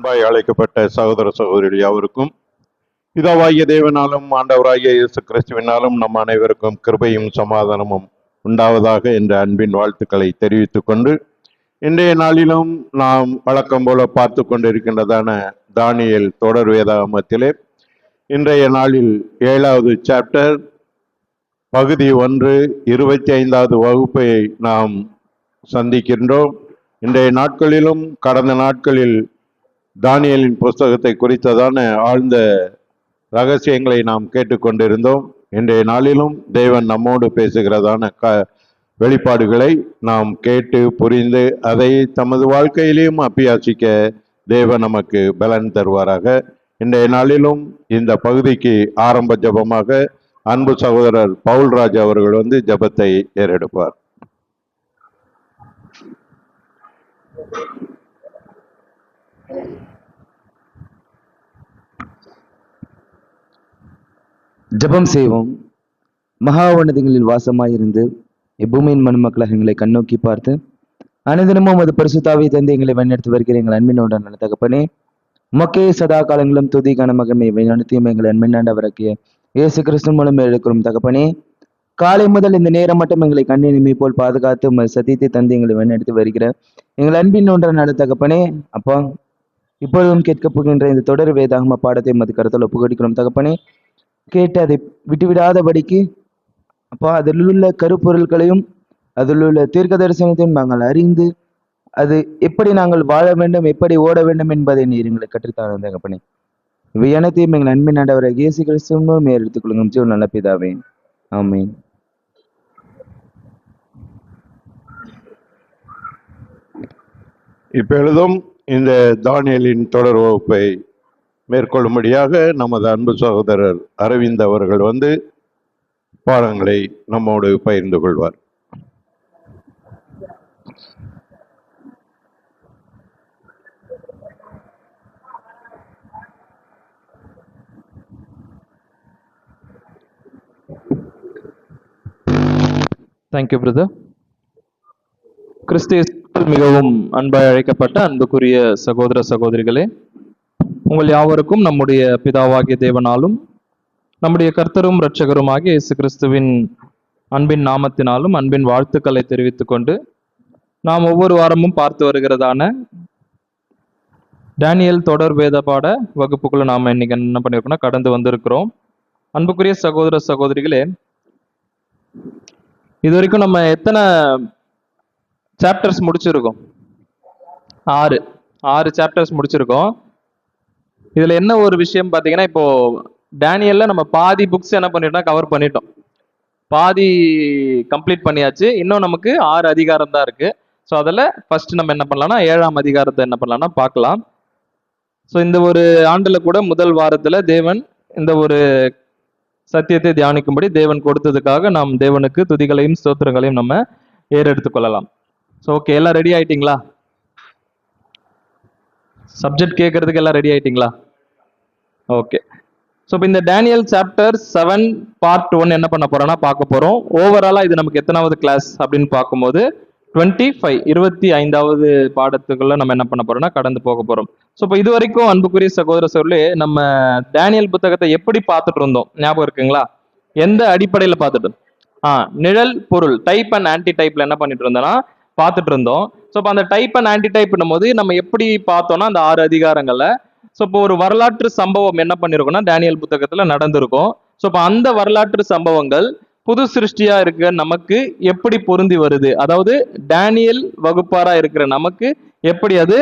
அன்பாய் அழைக்கப்பட்ட சகோதர சகோதரிகள் யாவருக்கும் பிதாவாகிய தேவனாலும் ஆண்டவராகிய இயேசு கிறிஸ்துவினாலும் நம் அனைவருக்கும் கிருபையும் சமாதானமும் உண்டாவதாக என்ற அன்பின் வாழ்த்துக்களை தெரிவித்துக் கொண்டு இன்றைய நாளிலும் நாம் வழக்கம் போல பார்த்து கொண்டிருக்கின்றதான தானியேல் தொடர் வேதாகமத்திலே இன்றைய நாளில் 7வது சாப்டர் பகுதி 1 25வது வகுப்பை நாம் சந்திக்கின்றோம். இன்றைய நாட்களிலும் கடந்த நாட்களில் தானியேலின் புஸ்தகத்தை குறித்ததான ஆழ்ந்த ரகசியங்களை நாம் கேட்டுக்கொண்டிருந்தோம். இன்றைய நாளிலும் தேவன் நம்மோடு பேசுகிறதான வெளிப்பாடுகளை நாம் கேட்டு புரிந்து அதை தமது வாழ்க்கையிலையும் அபியாசிக்க தேவன் நமக்கு பலன் தருவாராக. இன்றைய நாளிலும் இந்த பகுதிக்கு ஆரம்ப ஜபமாக அன்பு சகோதரர் பவுல்ராஜ் அவர்கள் ஜபத்தை ஏறெடுப்பார். ஜபம் செய்வோம். மகா உன்னதங்களில் வாசமாயிருந்து இப்பூமியின் மனுமக்களாக எங்களை கண்ணோக்கி பார்த்து அனுதினமும் அது பரிசுத்தாவை தந்து எங்களை வழிநடத்தி வருகிற எங்கள் அன்பினோட நல்ல தகப்பனே, உமக்கே சதா காலங்களும் துதிக்கான மகமை வழிநடத்தியும் எங்கள் அன்பினாண்டவராகிய இயேசு கிறிஸ்து மூலம் எடுக்கிறோம் தகப்பனே. காலை முதல் இந்த நேரம் மட்டும் எங்களை கண்ணினிமை போல் பாதுகாத்து சத்தியத்தை தந்து எங்களை வழிநடத்தி வருகிற எங்கள் அன்பின் ஒன்ற நல்ல தகப்பனே, அப்பா இப்பொழுதும் கேட்க போகின்ற இந்த தொடர் வேதாகம பாடத்தை மது கருத்தில் ஒப்புக்கொடுக்கிறோம் தகப்பனே. கேட்டு அதை விட்டுவிடாதபடிக்கு அப்பா அதில் உள்ள கருப்பொருட்களையும் அதில் உள்ள தீர்க்க தரிசனத்தையும் நாங்கள் அறிந்து அது எப்படி நாங்கள் வாழ வேண்டும், எப்படி ஓட வேண்டும் என்பதை நீர் எங்களை கற்றுத்தாங்க தகப்பனே. இவை அனைத்தையும் எங்கள் அன்பின் ஆண்டவரை இயேசு கிறிஸ்து மூலம் எடுத்துக் கொள்ளுங்க ஜீவன் நல்ல பிதாவே, ஆமென். இப்பொழுதும் இந்த தானியேலின் தொடர் வகுப்பை மேற்கொள்ளும்படியாக நமது அன்பு சகோதரர் அரவிந்த் அவர்கள் பாடங்களை நம்மோடு பகிர்ந்து கொள்வார். Thank you brother. கிறிஸ்து மிகவும் அன்பாய் அழைக்கப்பட்ட அன்புக்குரிய சகோதர சகோதரிகளே, உங்கள் யாவருக்கும் நம்முடைய பிதாவாகிய தேவனாலும் நம்முடைய கர்த்தரும் இரட்சகருமாகிய இயேசு கிறிஸ்துவின் அன்பின் நாமத்தினாலும் அன்பின் வாழ்த்துக்களை தெரிவித்துக் கொண்டு நாம் ஒவ்வொரு வாரமும் பார்த்து வருகிறதான டேனியல் தொடர் வேத பாட வகுப்புக்குள்ள நாம் இன்னைக்கு என்ன பண்ணியிருக்கோம்னா கடந்து வந்திருக்கிறோம். அன்புக்குரிய சகோதர சகோதரிகளே, இது வரைக்கும் நம்ம எத்தனை சாப்டர்ஸ் முடிச்சிருக்கோம்? 6 சாப்டர்ஸ் முடிச்சிருக்கோம். இதுல என்ன ஒரு விஷயம் பார்த்தீங்கன்னா, இப்போ டேனியல்ல நம்ம பாதி புக்ஸ் என்ன பண்ணிட்டோம், கவர் பண்ணிட்டோம். பாதி கம்ப்ளீட் பண்ணியாச்சு. இன்னும் நமக்கு 6 அதிகாரம் தான் இருக்கு. ஸோ அதில் ஃபர்ஸ்ட் நம்ம என்ன பண்ணலாம்னா 7ஆம் அதிகாரத்தை என்ன பண்ணலாம்னா பார்க்கலாம். ஸோ இந்த ஒரு ஆண்டுல கூட முதல் வாரத்துல தேவன் இந்த ஒரு சத்தியத்தை தியானிக்கும்படி தேவன் கொடுத்ததுக்காக நாம் தேவனுக்கு துதிகளையும் ஸ்தோத்திரங்களையும் நம்ம ஏறெடுத்துக் கொள்ளலாம். ஸோ ஓகே, எல்லாம் ரெடி ஆயிட்டீங்களா? சப்ஜெக்ட் கேட்கறதுக்கு எல்லாம் ரெடி ஆயிட்டீங்களா? ஓகே. ஸோ இப்போ இந்த டேனியல் சாப்டர் 7 பார்ட் 1 என்ன பண்ண போறோம்னா பார்க்க போறோம். ஓவராலா இது நமக்கு எத்தனாவது கிளாஸ் அப்படின்னு பார்க்கும்போது 25வது பாடத்துக்குள்ள நம்ம என்ன பண்ண போறோம்னா கடந்து போக போறோம். ஸோ இப்போ இது வரைக்கும் அன்புக்குரிய சகோதர சகோதரிகளே, நம்ம டேனியல் புத்தகத்தை எப்படி பார்த்துட்டு இருந்தோம் ஞாபகம் இருக்குங்களா? எந்த அடிப்படையில பார்த்துட்டு நிழல் பொருள் டைப் அண்ட் ஆன்டி டைப்ல என்ன பண்ணிட்டு இருந்தோம்னா பார்த்துட்டு இருந்தோம். ஸோ இப்போ அந்த டைப் அண்ட் ஆன்டி டைப்னும் போது நம்ம எப்படி பார்த்தோம்னா அந்த 6 அதிகாரங்கள்ல ஸோ இப்போ ஒரு வரலாற்று சம்பவம் என்ன பண்ணிருக்கோம்னா டேனியல் புத்தகத்துல நடந்திருக்கும். ஸோ இப்போ அந்த வரலாற்று சம்பவங்கள் புது சிருஷ்டியா இருக்க நமக்கு எப்படி பொருந்தி வருது, அதாவது டேனியல் வகுப்பாரா இருக்கிற நமக்கு எப்படி அது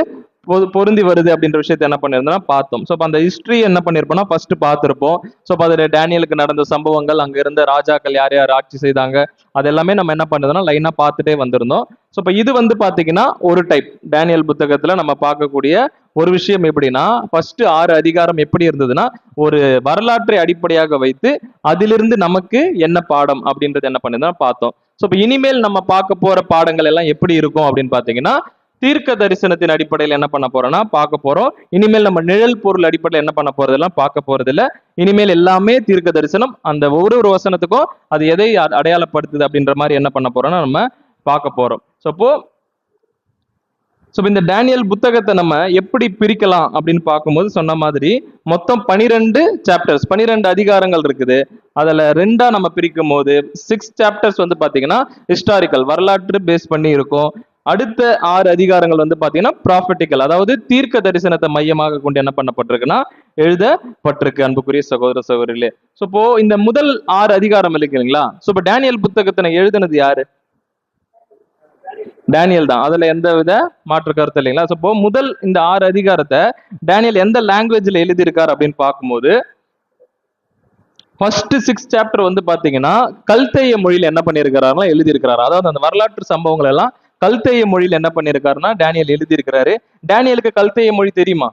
பொருந்தி வருது அப்படின்ற விஷயத்தை என்ன பண்ணிருந்தோம்னா பார்த்தோம். ஸோ அந்த ஹிஸ்டரி என்ன பண்ணிருப்போம்னா ஃபர்ஸ்ட் பார்த்துருப்போம். ஸோ அதில் டேனியலுக்கு நடந்த சம்பவங்கள், அங்க இருந்த ராஜாக்கள் யார் யார் ஆட்சி செய்தாங்க, அது எல்லாமே நம்ம என்ன பண்ணுறதுனா லைனா பார்த்துட்டே வந்திருந்தோம். ஸோ இப்போ இது பாத்தீங்கன்னா ஒரு டைப் டேனியல் புத்தகத்துல நம்ம பார்க்கக்கூடிய ஒரு விஷயம் எப்படின்னா, ஃபர்ஸ்ட் 6 அதிகாரம் எப்படி இருந்ததுன்னா ஒரு வரலாற்றை அடிப்படையாக வைத்து அதிலிருந்து நமக்கு என்ன பாடம் அப்படின்றது என்ன பண்ணிருந்தோம் பார்த்தோம். ஸோ இப்போ இனிமேல் நம்ம பார்க்க போற பாடங்கள் எல்லாம் எப்படி இருக்கும் அப்படின்னு பாத்தீங்கன்னா தீர்க்க தரிசனத்தின் அடிப்படையில் என்ன பண்ண போறோம்னா பார்க்க போறோம். இனிமேல் நம்ம நிழல் பொருள் அடிப்படையில் என்ன பண்ண போறதெல்லாம் பார்க்க போறது இல்ல. இனிமேல் எல்லாமே தீர்க்க தரிசனம். அந்த ஒரு வசனத்துக்கும் அது எதை அடையாளப்படுத்துது அப்படின்ற மாதிரி என்ன பண்ண போறோம்னா நம்ம பார்க்க போறோம். ஸோ அப்போ ஸோ இந்த டேனியல் புத்தகத்தை நம்ம எப்படி பிரிக்கலாம் அப்படின்னு பார்க்கும்போது சொன்ன மாதிரி மொத்தம் 12 சாப்டர்ஸ், 12 அதிகாரங்கள் இருக்குது. அதில் ரெண்டா நம்ம பிரிக்கும் போது 6 சாப்டர்ஸ் வந்து பார்த்தீங்கன்னா ஹிஸ்டாரிக்கல், வரலாற்று பேஸ் பண்ணி இருக்கும். அடுத்த 6 அதிகாரங்கள் வந்து பார்த்தீங்கன்னா ப்ராஃபட்டிக்கல், அதாவது தீர்க்க தரிசனத்தை மையமாக கொண்டு என்ன பண்ணப்பட்டிருக்குன்னா எழுதப்பட்டிருக்கு அன்புக்குரிய சகோதர சகோதரிகளே. ஸோ இப்போ இந்த முதல் 6 அதிகாரம் இல்லைங்களா? ஸோ இப்போ டேனியல் புத்தகத்தை எழுதுனது யாரு? டேனியல் தான். அதுல எந்த வித மாற்று கருத்து இல்லைங்களா? ஸோ இப்போ முதல் இந்த 6 அதிகாரத்தை டேனியல் எந்த லாங்குவேஜ்ல எழுதியிருக்காரு அப்படின்னு பார்க்கும்போது ஃபர்ஸ்ட் 6 சாப்டர் வந்து பாத்தீங்கன்னா கல்தேய மொழியில என்ன பண்ணியிருக்கிறாருன்னா எழுதியிருக்கிறாரு. அதாவது அந்த வரலாற்று சம்பவங்கள் எல்லாம் கல்தேய மொழியில என்ன பண்ணியிருக்காருன்னா டேனியல் எழுதியிருக்கிறாரு. டேனியலுக்கு கல்தேய மொழி தெரியுமா?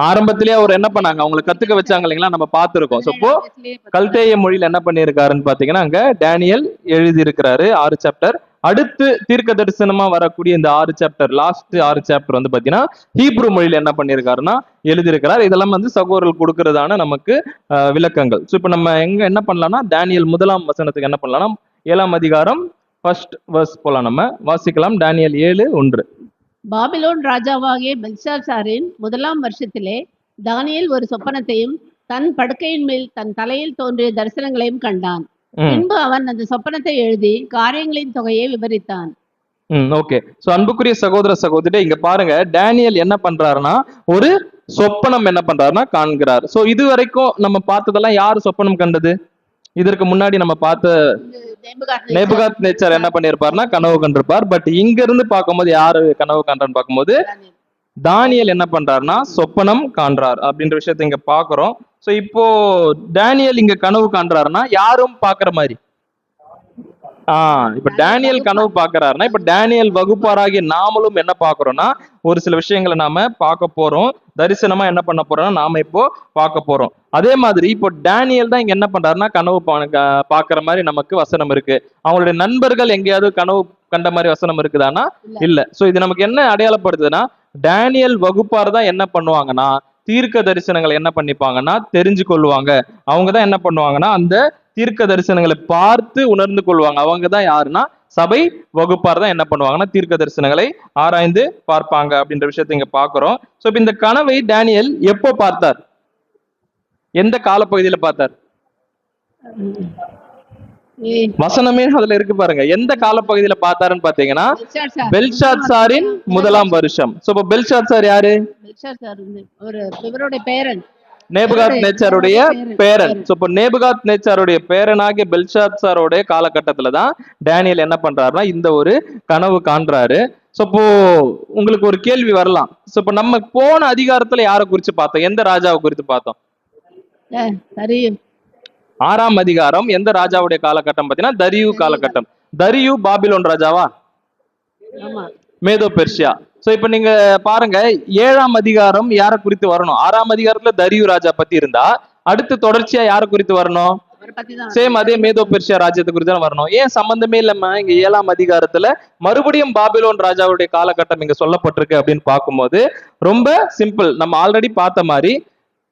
ஆரம்பத்திலேயே அவர் என்ன பண்ணாங்க, அவங்களை கத்துக்க வச்சாங்க இல்லைங்களா, நம்ம பார்த்திருக்கோம். ஸோ இப்போ கல்தேய மொழியில என்ன பண்ணியிருக்காருன்னு பாத்தீங்கன்னா அங்க டேனியல் எழுதியிருக்கிறாரு 6 சாப்டர். அடுத்து தீர்க்க தரிசனமா வரக்கூடிய இந்த 6 சாப்டர், லாஸ்ட் 6 சாப்டர் வந்து பாத்தீங்கன்னா ஹீப்ரு மொழியில என்ன பண்ணியிருக்காருன்னா எழுதியிருக்கிறார். இதெல்லாம் வந்து சகோதரர்கள் கொடுக்கறதான நமக்கு விளக்கங்கள். ஸோ இப்போ நம்ம எங்க என்ன பண்ணலாம்னா டேனியல் 1ஆம் வசனத்துக்கு என்ன பண்ணலாம்னா 7ஆம் அதிகாரம் ஃபர்ஸ்ட் வெர்ஸ் போலாம், நம்ம வாசிக்கலாம். டேனியல் 7:1. பாபிலோன் ராஜாவாகிய பெல்ஷாத்சாரின் 1ஆம் வருஷத்திலே தானியேல் ஒரு சொப்பனத்தையும் தன் படுக்கையின் மேல் தன் தலையில் தோன்றிய தரிசனங்களையும் கண்டான். பின்பு அவன் அந்த சொப்பனத்தை எழுதி காரியங்களின் தொகையை விவரித்தான். ஓகே. சோ அன்புக்குரிய சகோதர சகோதரி, இங்க பாருங்க டேனியல் என்ன பண்றாருன்னா ஒரு சொப்பனம் என்ன பண்றாருன்னா காண்கிறார். சோ இது வரைக்கும் நம்ம பார்த்ததெல்லாம் யாரு சொப்பனம் கண்டது? இதற்கு முன்னாடி நம்ம பார்த்த நேபுகாத் நேச்சர் என்ன பண்ணிருப்பாருன்னா கனவு கண்டிருப்பார். பட் இங்க இருந்து பார்க்கும்போது யாரு கனவு காண்றான்னு பார்க்கும்போது தானியல் என்ன பண்றாருன்னா சொப்பனம் காண்றார் அப்படின்ற விஷயத்த இங்க பாக்குறோம். சோ இப்போ டேனியல் இங்க கனவு காண்றாருன்னா யாரும் பாக்குற மாதிரி இப்ப டேனியல் கனவு பாக்குறாருன்னா இப்ப டேனியல் வகுப்பாராகிய நாமளும் என்ன பாக்குறோம்னா ஒரு சில விஷயங்களை நாம பார்க்க போறோம். தரிசனமா என்ன பண்ண போறோம்னா நாம இப்போ பார்க்க போறோம். அதே மாதிரி இப்போ டேனியல் தான் இங்க என்ன பண்றாருன்னா கனவு பாக்குற மாதிரி நமக்கு வசனம் இருக்கு. அவங்களுடைய நண்பர்கள் எங்கேயாவது கனவு கண்ட மாதிரி வசனம் இருக்குதானா? இல்ல. சோ இது நமக்கு என்ன அடையாளப்படுத்துதுன்னா டேனியல் வகுப்பார் தான் என்ன பண்ணுவாங்கன்னா தீர்க்க தரிசனங்களை என்ன பண்ணிப்பாங்கன்னா தெரிஞ்சு கொள்வாங்க. அவங்கதான் என்ன பண்ணுவாங்கன்னா அந்த தீர்க்க தரிசனங்களை பார்த்து உணர்ந்து கொள்வாங்க. அவங்க தான் யாருன்னா சபை வகுப்பார் தான் என்ன பண்ணுவாங்கன்னா தீர்க்க தரிசனங்களை ஆராய்ந்து பார்ப்பாங்க அப்படின்ற விஷயத்தை இங்க பாக்குறோம். சோ இப்ப இந்த கனவை டேனியல் எப்போ பார்த்தார்? எந்த காலப்பகுதியில பார்த்தார்? வசனமே அதுல இருக்கு பாருங்க. எந்த காலப்பகுதியில பார்த்தாருன்னு பாத்தீங்கன்னா பெல்ஷாத்சாரின் 1ஆம் வருஷம். சோ இப்ப பெல்ஷாத்சார் யாரு? நேபுகாத் நேச்சாருடைய பேரன். சோ இப்போ நேபுகாத் நேச்சாருடைய பேரனாகிய பெல்ஷாத்சாரோடைய காலகட்டத்துல தான் டேனியல் என்ன பண்றாருன்னா இந்த ஒரு கனவு காண்றாரு. சோ இப்போ உங்களுக்கு ஒரு கேள்வி வரலாம். சோ இப்போ நம்ம போன அதிகாரத்துல யாரை குறிச்சு பார்த்தோம்? எந்த ராஜாவை குறித்து பார்த்தோம்? 6ஆம் அதிகாரம் எந்த ராஜாவுடைய காலகட்டம் பாத்தீங்கன்னா தரியு காலகட்டம். தரியு பாபிலோன் ராஜாவா? மேதோ பெர்ஷியா. சோ இப்ப நீங்க பாருங்க 7ஆம் அதிகாரம் யாரை குறித்து வரணும்? 6ஆம் அதிகாரத்துல தரியு ராஜா பத்தி இருந்தா அடுத்து தொடர்ச்சியா யாரை குறித்து வரணும்? சேம் அதே மேதோ பெர்ஷியா ராஜ்யத்தை குறித்து தான் வரணும். ஏன் சம்பந்தமே இல்லாம இங்க 7ஆம் அதிகாரத்துல மறுபடியும் பாபிலோன் ராஜாவுடைய காலகட்டம் இங்க சொல்லப்பட்டிருக்கு அப்படின்னு பார்க்கும்போது ரொம்ப சிம்பிள். நம்ம ஆல்ரெடி பார்த்த மாதிரி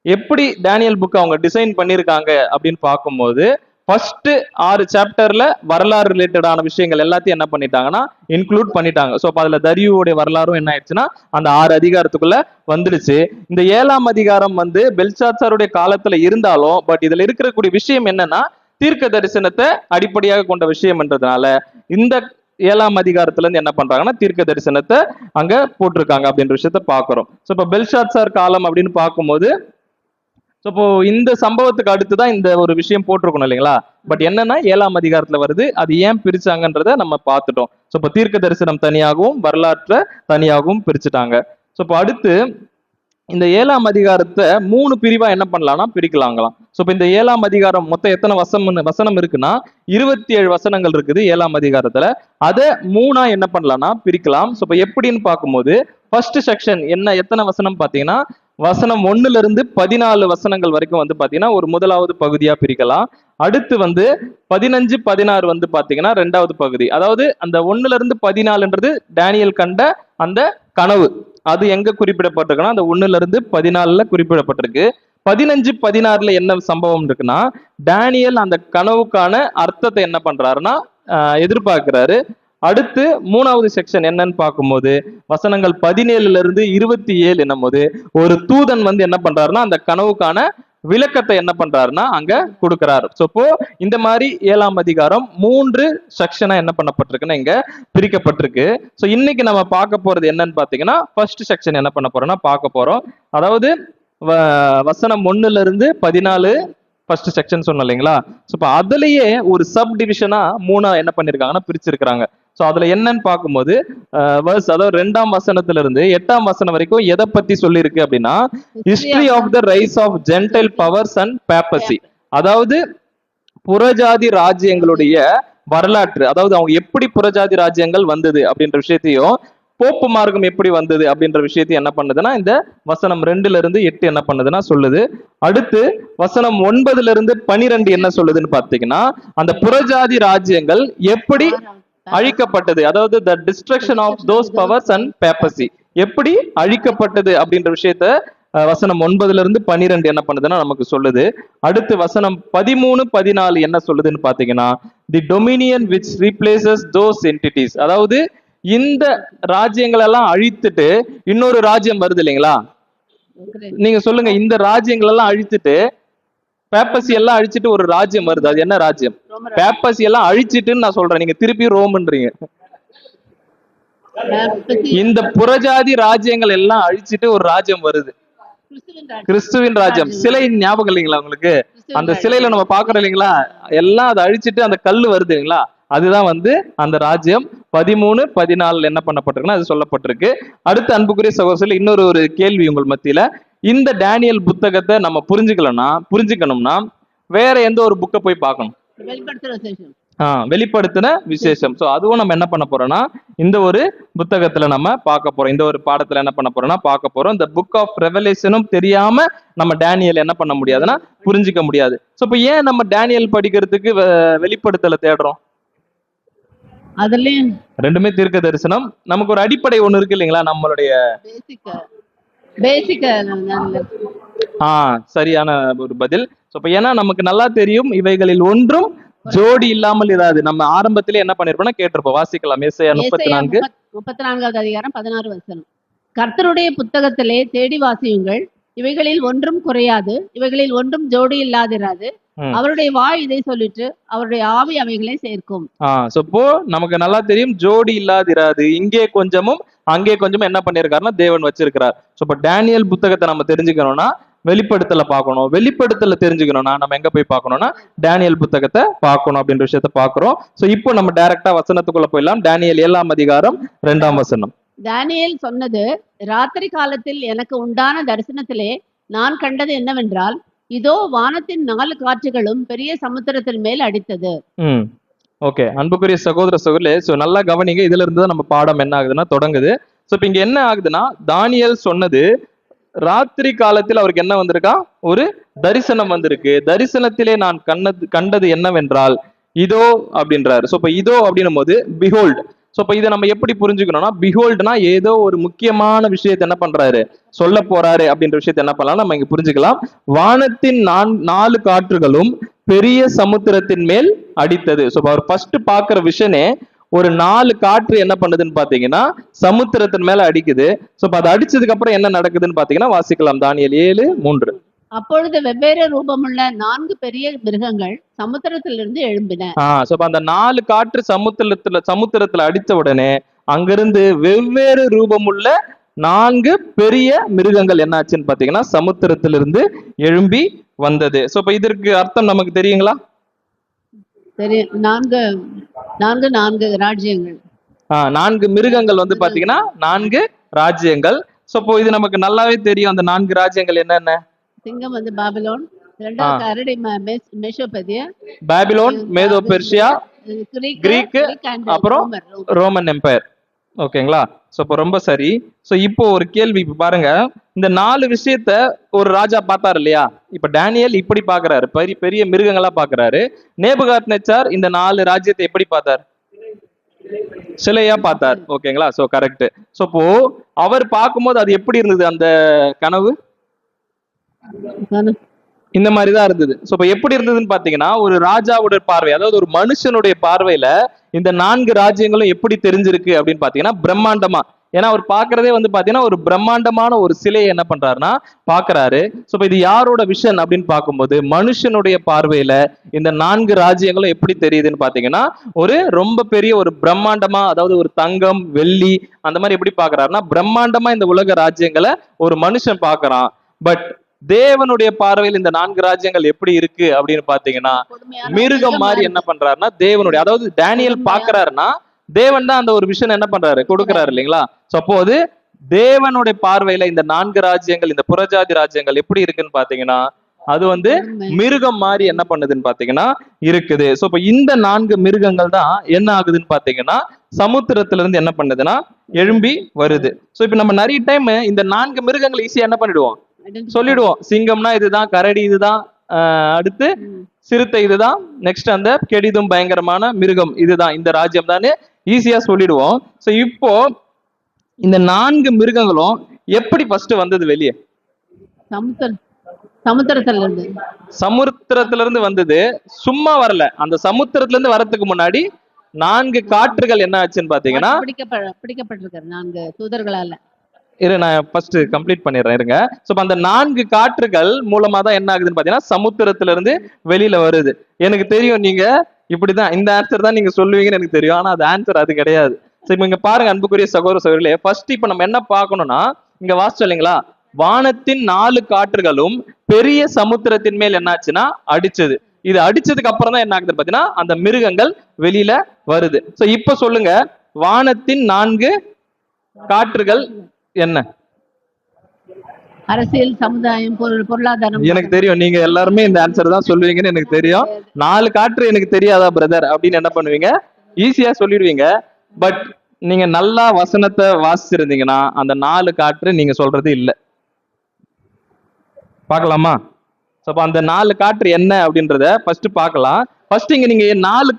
எப்படி டேனியல் புக் அவங்க டிசைன் பண்ணிருக்காங்க அப்படின்னு பார்க்கும்போது ஃபர்ஸ்ட் 6 சாப்டர்ல வரலாறு ரிலேட்டடான விஷயங்கள் எல்லாத்தையும் என்ன பண்ணிட்டாங்கன்னா இன்க்ளூட் பண்ணிட்டாங்க. ஸோ அப்போ அதுல தரியுடைய வரலாறும் என்ன ஆயிடுச்சுன்னா அந்த 6 அதிகாரத்துக்குள்ள வந்துடுச்சு. இந்த 7ஆம் அதிகாரம் வந்து பெல்ஷாத்சாருடைய காலத்துல இருந்தாலும் பட் இதுல இருக்கக்கூடிய விஷயம் என்னன்னா தீர்க்க தரிசனத்தை அடிப்படையாக கொண்ட விஷயம்ன்றதுனால இந்த 7ஆம் அதிகாரத்துல இருந்து என்ன பண்றாங்கன்னா தீர்க்க தரிசனத்தை அங்க போட்டிருக்காங்க அப்படின்ற விஷயத்த பாக்குறோம். ஸோ இப்போ பெல்ஷாத்சார் காலம் அப்படின்னு பார்க்கும்போது ஸோ இப்போ இந்த சம்பவத்துக்கு அடுத்துதான் இந்த ஒரு விஷயம் போட்டிருக்கணும் இல்லைங்களா? பட் என்னன்னா 7ஆம் அதிகாரத்துல வருது. அது ஏன் பிரிச்சாங்கன்றத நம்ம பார்த்துட்டோம். ஸோ இப்போ தீர்க்க தரிசனம் தனியாகவும் வரலாற்றை தனியாகவும் பிரிச்சுட்டாங்க. ஸோ இப்போ அடுத்து இந்த 7ஆம் அதிகாரத்தை 3 பிரிவா என்ன பண்ணலாம்னா பிரிக்கலாங்களாம். ஸோ இப்போ இந்த 7ஆம் அதிகாரம் மொத்தம் எத்தனை வசனம் இருக்குன்னா 27 வசனங்கள் இருக்குது 7ஆம் அதிகாரத்துல. அதை 3ஆ என்ன பண்ணலாம்னா பிரிக்கலாம். ஸோ இப்போ எப்படின்னு பார்க்கும்போது ஃபர்ஸ்ட் செக்ஷன் என்ன எத்தனை வசனம் பார்த்தீங்கன்னா வசனம் 1ல இருந்து 14 வசனங்கள் வரைக்கும் வந்து பாத்தீங்கன்னா ஒரு முதலாவது பகுதியா பிரிக்கலாம். அடுத்து வந்து 15, 16 வந்து பாத்தீங்கன்னா 2வது பகுதி. அதாவது அந்த 1ல இருந்து 14ன்றது டேனியல் கண்ட அந்த கனவு. அது எங்க குறிப்பிடப்பட்டிருக்குன்னா அந்த 1ல இருந்து 14ல குறிப்பிடப்பட்டிருக்கு. 15, 16ல என்ன சம்பவம் இருக்குன்னா டேனியல் அந்த கனவுக்கான அர்த்தத்தை என்ன பண்றாருன்னா எதிர்பார்க்கிறாரு. அடுத்து மூணாவது செக்ஷன் என்னன்னு பார்க்கும்போது வசனங்கள் 17 இருந்து 27 என்னும் போது ஒரு தூதன் வந்து என்ன பண்றாருன்னா அந்த கனவுக்கான விளக்கத்தை என்ன பண்றாருன்னா அங்க கொடுக்கிறாரு. சோ இப்போ இந்த மாதிரி 7ஆம் அதிகாரம் 3 செக்ஷனா என்ன பண்ணப்பட்டிருக்குன்னா இங்க பிரிக்கப்பட்டிருக்கு. சோ இன்னைக்கு நம்ம பார்க்க போறது என்னன்னு பாத்தீங்கன்னா ஃபர்ஸ்ட் செக்ஷன் என்ன பண்ண போறோம்னா பார்க்க போறோம். அதாவது வசனம் 1 இருந்து 14 ஃபர்ஸ்ட் செக்ஷன் சொன்னோம் இல்லைங்களா. ஸோ இப்போ அதுலயே ஒரு சப் டிவிஷனா 3 என்ன பண்ணிருக்காங்கன்னா பிரிச்சிருக்கிறாங்க. ஸோ அதுல என்னன்னு பார்க்கும்போது அதாவது 2ஆம் வசனத்துல இருந்து 8ஆம் வசனம் வரைக்கும் எதை பத்தி சொல்லியிருக்கு அப்படின்னா history of the rise of gentile powers and papacy, அதாவது புறஜாதி ராஜ்யங்களுடைய வரலாற்று, அதாவது அவங்க எப்படி புறஜாதி ராஜ்யங்கள் வந்தது அப்படின்ற விஷயத்தையும் போப்பு மார்க்கம் எப்படி வந்தது அப்படின்ற விஷயத்தையும் என்ன பண்ணுதுன்னா இந்த வசனம் 2 இருந்து 8 என்ன பண்ணுதுன்னா சொல்லுது. அடுத்து வசனம் 9 இருந்து 12 என்ன சொல்லுதுன்னு பாத்தீங்கன்னா அந்த புறஜாதி ராஜ்யங்கள் எப்படி அழிக்கப்பட்டது, அதாவது the destruction of those powers and papacy எப்படி அழிக்கப்பட்டது அப்படின்ற விஷயத்த வசனம் 9 இருந்து 12 என்ன பண்ணுதுன்னா நமக்கு சொல்லுது. அடுத்து வசனம் 13, 14 என்ன சொல்லுதுன்னு பாத்தீங்கன்னா the dominion which replaces those entities, அதாவது இந்த ராஜ்யங்கள் எல்லாம் அழித்துட்டு இன்னொரு ராஜ்யம் வருது இல்லைங்களா. நீங்க சொல்லுங்க, இந்த ராஜ்யங்கள் எல்லாம் அழித்துட்டு பேப்பசி எல்லாம் அழிச்சிட்டு ஒரு ராஜ்யம் வருது, அது என்ன ராஜ்யம்? பேப்பசி எல்லாம் அழிச்சிட்டுன்னு நான் சொல்றேன், நீங்க திருப்பி ரோம்ன்றீங்க. இந்த புறஜாதி ராஜ்யங்கள் எல்லாம் அழிச்சிட்டு ஒரு ராஜ்யம் வருது, கிறிஸ்துவின் ராஜ்யம். சிலை ஞாபகம் இல்லைங்களா உங்களுக்கு? அந்த சிலையில நம்ம பாக்குறோம் இல்லைங்களா, எல்லாம் அதை அழிச்சிட்டு அந்த கல்லு வருது இல்லைங்களா, அதுதான் வந்து அந்த ராஜ்யம். 13, 14 என்ன பண்ணப்பட்டிருக்குன்னா அது சொல்லப்பட்டிருக்கு. அடுத்து அன்புக்குரிய சகோதரர்களே இன்னொரு ஒரு கேள்வி உங்கள் மத்தியில, இந்த டேனியல் புத்தகத்தை நம்ம புரிஞ்சுக்கணும்னா வேற எந்த ஒரு புக்கை போய் பார்க்கணும்? வெளிப்படுத்தின விசேஷம். சோ அதுவும் நம்ம என்ன பண்ண போறோம்னா இந்த ஒரு புத்தகத்துல நம்ம பார்க்க போறோம், இந்த ஒரு பாடத்துல என்ன பண்ண போறோம்னா பார்க்க போறோம். இந்த புக் ஆஃப் ரெவலேஷனும் தெரியாம நம்ம டேனியல் என்ன பண்ண முடியாதுன்னா புரிஞ்சுக்க முடியாது. சோ இப்ப ஏன் நம்ம டேனியல் படிக்கிறதுக்கு வெளிப்படுத்தல தேடுறோம்? அதுலயும் ரெண்டுமே தீர்க்க தரிசனம். நமக்கு ஒரு அடிப்படை ஒண்ணு இருக்கு இல்லைங்களா, நம்மளுடைய பேசிக் சரியான ஒரு பதில். இப்ப ஏன்னா நமக்கு நல்லா தெரியும் இவைகளில் ஒன்றும் ஜோடி இல்லாமல் இராது. நம்ம ஆரம்பத்திலே என்ன பண்ணிருப்போம்னா கேட்டிருப்போம், வாசிக்கலாம். ஏசாயா 34வது அதிகாரம் 16 வசனம். கர்த்தருடைய புத்தகத்திலே தேடி வாசியுங்கள், இவைகளில் ஒன்றும் குறையாது, இவைகளில் ஒன்றும் ஜோடி இல்லாதிராது. அவருடைய வாய் இதை சொல்லிட்டு அவருடைய ஆவி அவைகளை சேர்க்கும். இப்போ நமக்கு நல்லா தெரியும் ஜோடி இல்லாதிராது, இங்கே கொஞ்சமும் அங்கே கொஞ்சமும் என்ன பண்ணிருக்காருன்னா தேவன் வச்சிருக்கிறார். இப்ப டேனியல் புத்தகத்தை நம்ம தெரிஞ்சுக்கணும்னா வெளிப்படுத்தல பார்க்கணும், வெளிப்படுத்தல தெரிஞ்சுக்கணும்னா நம்ம எங்க போய் பார்க்கணும்னா டேனியல் புத்தகத்தை பார்க்கணும் அப்படின்ற விஷயத்த பாக்குறோம். சோ இப்போ நம்ம டைரக்டா வசனத்துக்குள்ள போயிடலாம். டேனியல் 7ஆம் அதிகாரம் 2ஆம் வசனம். டேனியல் சொன்னது, ராத்திரி காலத்தில் எனக்கு உண்டான தரிசனத்திலே நான் கண்டது என்னவென்றால், இதோ வானத்தின் 4 காற்றுகளும் பெரிய சமுத்திரத்தின் மேல் அடித்தது. ஓகே, அன்புக்குரிய சகோதர சகோதரே, சோ நல்லா கவனிங்க. இதுல இருந்து தான் நம்ம பாடம் என்ன ஆகுதுன்னா தொடங்குது. சோ இப்ப இங்க என்ன ஆகுதுன்னா தானியேல் சொன்னது ராத்திரி காலத்தில் அவருக்கு என்ன வந்திருக்கா, ஒரு தரிசனம் வந்திருக்கு. தரிசனத்திலே நான் கண்டது என்னவென்றால் இதோ அப்படின்றாரு. சோ இப்ப இதோ அப்படின்னும் போது பிஹோல்ட். சோ இப்ப இதை நம்ம எப்படி புரிஞ்சுக்கணும்னா பிஹோல்ட்னா ஏதோ ஒரு முக்கியமான விஷயத்தை என்ன பண்றாரு, சொல்ல போறாரு அப்படின்ற விஷயத்தை என்ன பண்ணலாம் நம்ம இங்க புரிஞ்சுக்கலாம். வானத்தின் 4 காற்றுகளும் பெரிய சமுத்திரத்தின் மேல் அடித்தது. சோ அவர் ஃபர்ஸ்ட் பாக்குற விஷயனே ஒரு 4 காற்று என்ன பண்ணுதுன்னு பாத்தீங்கன்னா சமுத்திரத்தின் மேல அடிக்குது. சோ அதை அடிச்சதுக்கு அப்புறம் என்ன நடக்குதுன்னு பாத்தீங்கன்னா வாசிக்கலாம். தானியேல் 7:3. அப்பொழுது வெவ்வேறு ரூபமுள்ள 4 பெரிய மிருகங்கள் சமுத்திரத்திலிருந்து எழும்பின. அந்த 4 காற்று சமுத்திரத்துல அடித்த உடனே அங்கிருந்து வெவ்வேறு ரூபமுள்ள 4 பெரிய மிருகங்கள் என்ன ஆச்சுன்னு பாத்தீங்கன்னா சமுத்திரத்திலிருந்து எழும்பி வந்தது. சோ இப்ப இதற்கு அர்த்தம் நமக்கு தெரியுங்களா? சரி, 4 ராஜ்யங்கள், 4 மிருகங்கள் வந்து பாத்தீங்கன்னா 4 ராஜ்யங்கள். சோ இப்போ இது நமக்கு நல்லாவே தெரியும். அந்த 4 ராஜ்யங்கள் என்னென்ன? சிங்கம் வந்து பாபிலோன், இரண்டாவது கரடி மெசோபொத்தேமியா, பாபிலோன், மேதோ பெர்ஷியா, கிரீக், அப்புறம் ரோமன் எம்பையர். ஓகேங்களா? சோ இப்போ ரொம்ப சரி. சோ இப்போ ஒரு கேள்வி பாருங்க, இந்த 4 விஷயத்த ஒரு ராஜா பார்த்தாரு இல்லையா? இப்ப டேனியல் இப்படி பாக்குறாரு, பெரிய மிருகங்களா பாக்குறாரு. நேபுகாத்நேச்சார் இந்த 4 ராஜ்யத்தை எப்படி பார்த்தார்? சிலையா பார்த்தார். ஓகேங்களா? So correct. சோ இப்போ அவர் பார்க்கும்போது அது எப்படி இருந்தது அந்த கனவு? இந்த மாதிரி தான் இருந்தது. சோ இப்ப எப்படி இருந்ததுன்னு பாத்தீங்கன்னா, ஒரு ராஜாவோட பார்வை, அதாவது ஒரு மனுஷனுடைய பார்வையில இந்த 4 ராஜ்யங்களும் எப்படி தெரிஞ்சிருக்கு அப்படின்னு பாத்தீங்கன்னா பிரம்மாண்டமா. ஏன்னா அவர் பாக்குறதே வந்து பாத்தீங்கன்னா ஒரு பிரம்மாண்டமான ஒரு சிலையை என்ன பண்றாருன்னா பாக்குறாரு. சோ இப்ப இது யாரோட விஷன் அப்படின்னு பார்க்கும்போது மனுஷனுடைய பார்வையில இந்த 4 ராஜ்யங்களும் எப்படி தெரியுதுன்னு பாத்தீங்கன்னா ஒரு ரொம்ப பெரிய ஒரு பிரம்மாண்டமா, அதாவது ஒரு தங்கம் வெள்ளி அந்த மாதிரி எப்படி பாக்குறாருன்னா பிரம்மாண்டமா இந்த உலக ராஜ்யங்களை ஒரு மனுஷன் பாக்குறான். பட் தேவனுடைய பார்வையில் இந்த 4 ராஜ்யங்கள் எப்படி இருக்கு அப்படின்னு பாத்தீங்கன்னா கொடுமையான மிருகம் மாதிரி என்ன பண்றாருன்னா தேவனுடைய, அதாவது டேனியல் பாக்குறாருன்னா தேவன் தான் அந்த ஒரு விஷயம் என்ன பண்றாரு கொடுக்குறாரு இல்லைங்களா. சோ அப்போது தேவனுடைய பார்வையில இந்த 4 ராஜ்யங்கள், இந்த புறஜாதி ராஜ்யங்கள் எப்படி இருக்குன்னு பாத்தீங்கன்னா அது வந்து மிருகம் மாதிரி என்ன பண்ணுதுன்னு பாத்தீங்கன்னா இருக்குது. சோ இப்ப இந்த 4 மிருகங்கள் தான் என்ன ஆகுதுன்னு பாத்தீங்கன்னா சமுத்திரத்துல இருந்து என்ன பண்ணுதுன்னா எழும்பி வருது. சோ இப்ப நம்ம நிறைய டைம் இந்த 4 மிருகங்கள் ஈஸியா என்ன பண்ணிடுவோம் சொல்லிடுவோம். சிங்கம்னா இதுதான், கரடி இதுதான், அடுத்து சிறுத்தை இதுதான், நெக்ஸ்ட் அந்த கெடிதும் பயங்கரமான மிருகம் இதுதான், இந்த ராஜ்யம் தான் ஈஸியா சொல்லிடுவோம். சோ இப்போ இந்த 4 மிருகங்களும் எப்படி ஃபர்ஸ்ட் வந்தது வெளியே? சமுத்திரத்துல இருந்து. சமுத்திரத்துல இருந்து வந்தது, சும்மா வரல. அந்த சமுத்திரத்துல இருந்து வரதுக்கு முன்னாடி 4 காற்றுகள் என்ன ஆச்சுன்னு பாத்தீங்கன்னா பிடிக்கப்பட்டிருக்காரு 4 தூதர்களால. நான் ஃபர்ஸ்ட் கம்ப்ளீட் பண்ணிடுறேன் இருங்க. சோ அந்த 4 காற்றுகள் மூலமா தான் என்ன ஆகுதுன்னு பாத்தீங்கன்னா சமுத்திரத்துல இருந்து வெளியில வருது. எனக்கு தெரியும் நீங்க இப்படிதான் இந்த ஆன்சர் தான் நீங்க சொல்லுவீங்கன்னு எனக்கு தெரியும். ஆனா அது ஆன்சர் அது கிடையாது. சோ இப்ப இங்க பாருங்க அன்புக்குரிய சகோதர சகோதரிகளே, ஃபர்ஸ்ட் இப்ப நம்ம என்ன பார்க்கணும்னா இங்க வாசிச்சோம் இல்லைங்களா, வானத்தின் 4 காற்றுகளும் பெரிய சமுத்திரத்தின் மேல் என்னாச்சுன்னா அடிச்சது. இது அடிச்சதுக்கு அப்புறம் தான் என்ன ஆகுதுன்னு பாத்தீங்கன்னா அந்த மிருகங்கள் வெளியில வருது. சோ இப்ப சொல்லுங்க, வானத்தின் 4 காற்றுகள் என்ன? அரசியல், சமுதாயம், பொருளாதாரம். எனக்கு தெரியும் நீங்க எல்லாருமே இந்த ஆன்சர் தான் சொல்லுவீங்கன்னு எனக்கு தெரியும். 4 காற்று எனக்கு தெரியாதா பிரதர் அப்படின்னு என்ன பண்ணுவீங்க, ஈஸியா சொல்லிடுவீங்க. பட் நீங்க நல்லா வசனத்தை வாசிச்சிருந்தீங்கன்னா அந்த 4 காற்று நீங்க சொல்றது இல்ல. பார்க்கலாமா? அப்ப அந்த 4 காற்று என்ன அப்படின்றத ஃபர்ஸ்ட் பார்க்கலாம். ஃபர்ஸ்ட் இங்க நீங்க 4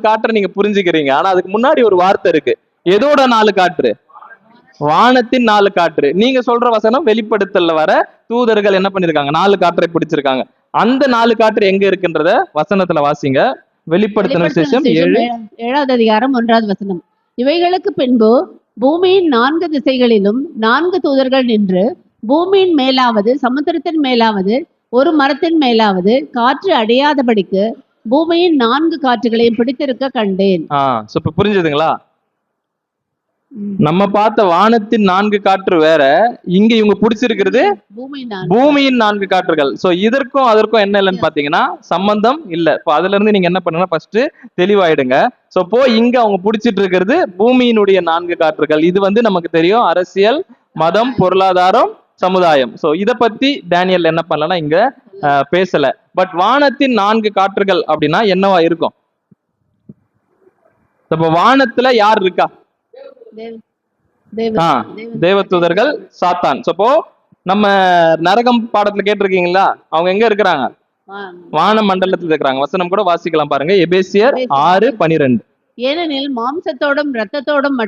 காற்று நீங்க புரிஞ்சுக்கிறீங்க. ஆனா அதுக்கு முன்னாடி ஒரு வார்த்தை இருக்கு. எதோட 4 காற்று? வானத்தின் 4 காற்று. நீங்க சொல்ற வசனம் வெளிப்படுத்தல வர தூதர்கள் என்ன பண்ணிருக்காங்க, 4 காற்றை பிடிச்சிருக்காங்க. அந்த 4 காற்று எங்க இருக்குன்றத வசனத்துல வாசிங்க. வெளிப்படுத்தின விசேஷம் 7வது அதிகாரம் 1வது வசனம். இவைகளுக்கு பின்பு பூமியின் 4 திசைகளிலும் 4 தூதர்கள் நின்று பூமியின் மேலாவது சமுத்திரத்தின் மேலாவது ஒரு மரத்தின் மேலாவது காற்று அடையாதபடிக்கு பூமியின் 4 காற்றுகளையும் பிடித்திருக்க கண்டேன். இப்ப புரிஞ்சுதுங்களா? நம்ம பார்த்த வானத்தின் 4 காற்று வேற, இங்க இவங்க பிடிச்சிருக்கிறது பூமியின் 4 காற்றுகள். சோ இதற்கும் அதற்கும் என்ன இல்லைன்னு பாத்தீங்கன்னா சம்பந்தம் இல்ல. இப்போ அதுல இருந்து நீங்க என்ன பண்ணுங்க, ஃபர்ஸ்ட் தெளிவாயிடுங்க. சோ இப்போ இங்க அவங்க பிடிச்சிட்டு இருக்கிறது பூமியினுடைய 4 காற்றுகள். இது வந்து நமக்கு தெரியும் அரசியல், மதம், பொருளாதாரம், சமுதாயம். சோ இத பத்தி டேனியல் என்ன பண்ணலன்னா இங்க பேசல. பட் வானத்தின் 4 காற்றுகள் அப்படின்னா என்னவா இருக்கும்? இப்ப வானத்துல யார் இருக்கா? தேவதூதர்கள், சாத்தான். அப்போ நம்ம நரகம் பாடத்துல கேட்டிருக்கீங்களா, அவங்க எங்க இருக்கிறாங்க? வான மண்டலத்தில் இருக்கிறாங்க. வசனம் கூட வாசிக்கலாம் பாருங்க, எபேசியர் 6:12. ஏனெனில் மாம்சத்தோடும் இரத்தத்தோடும்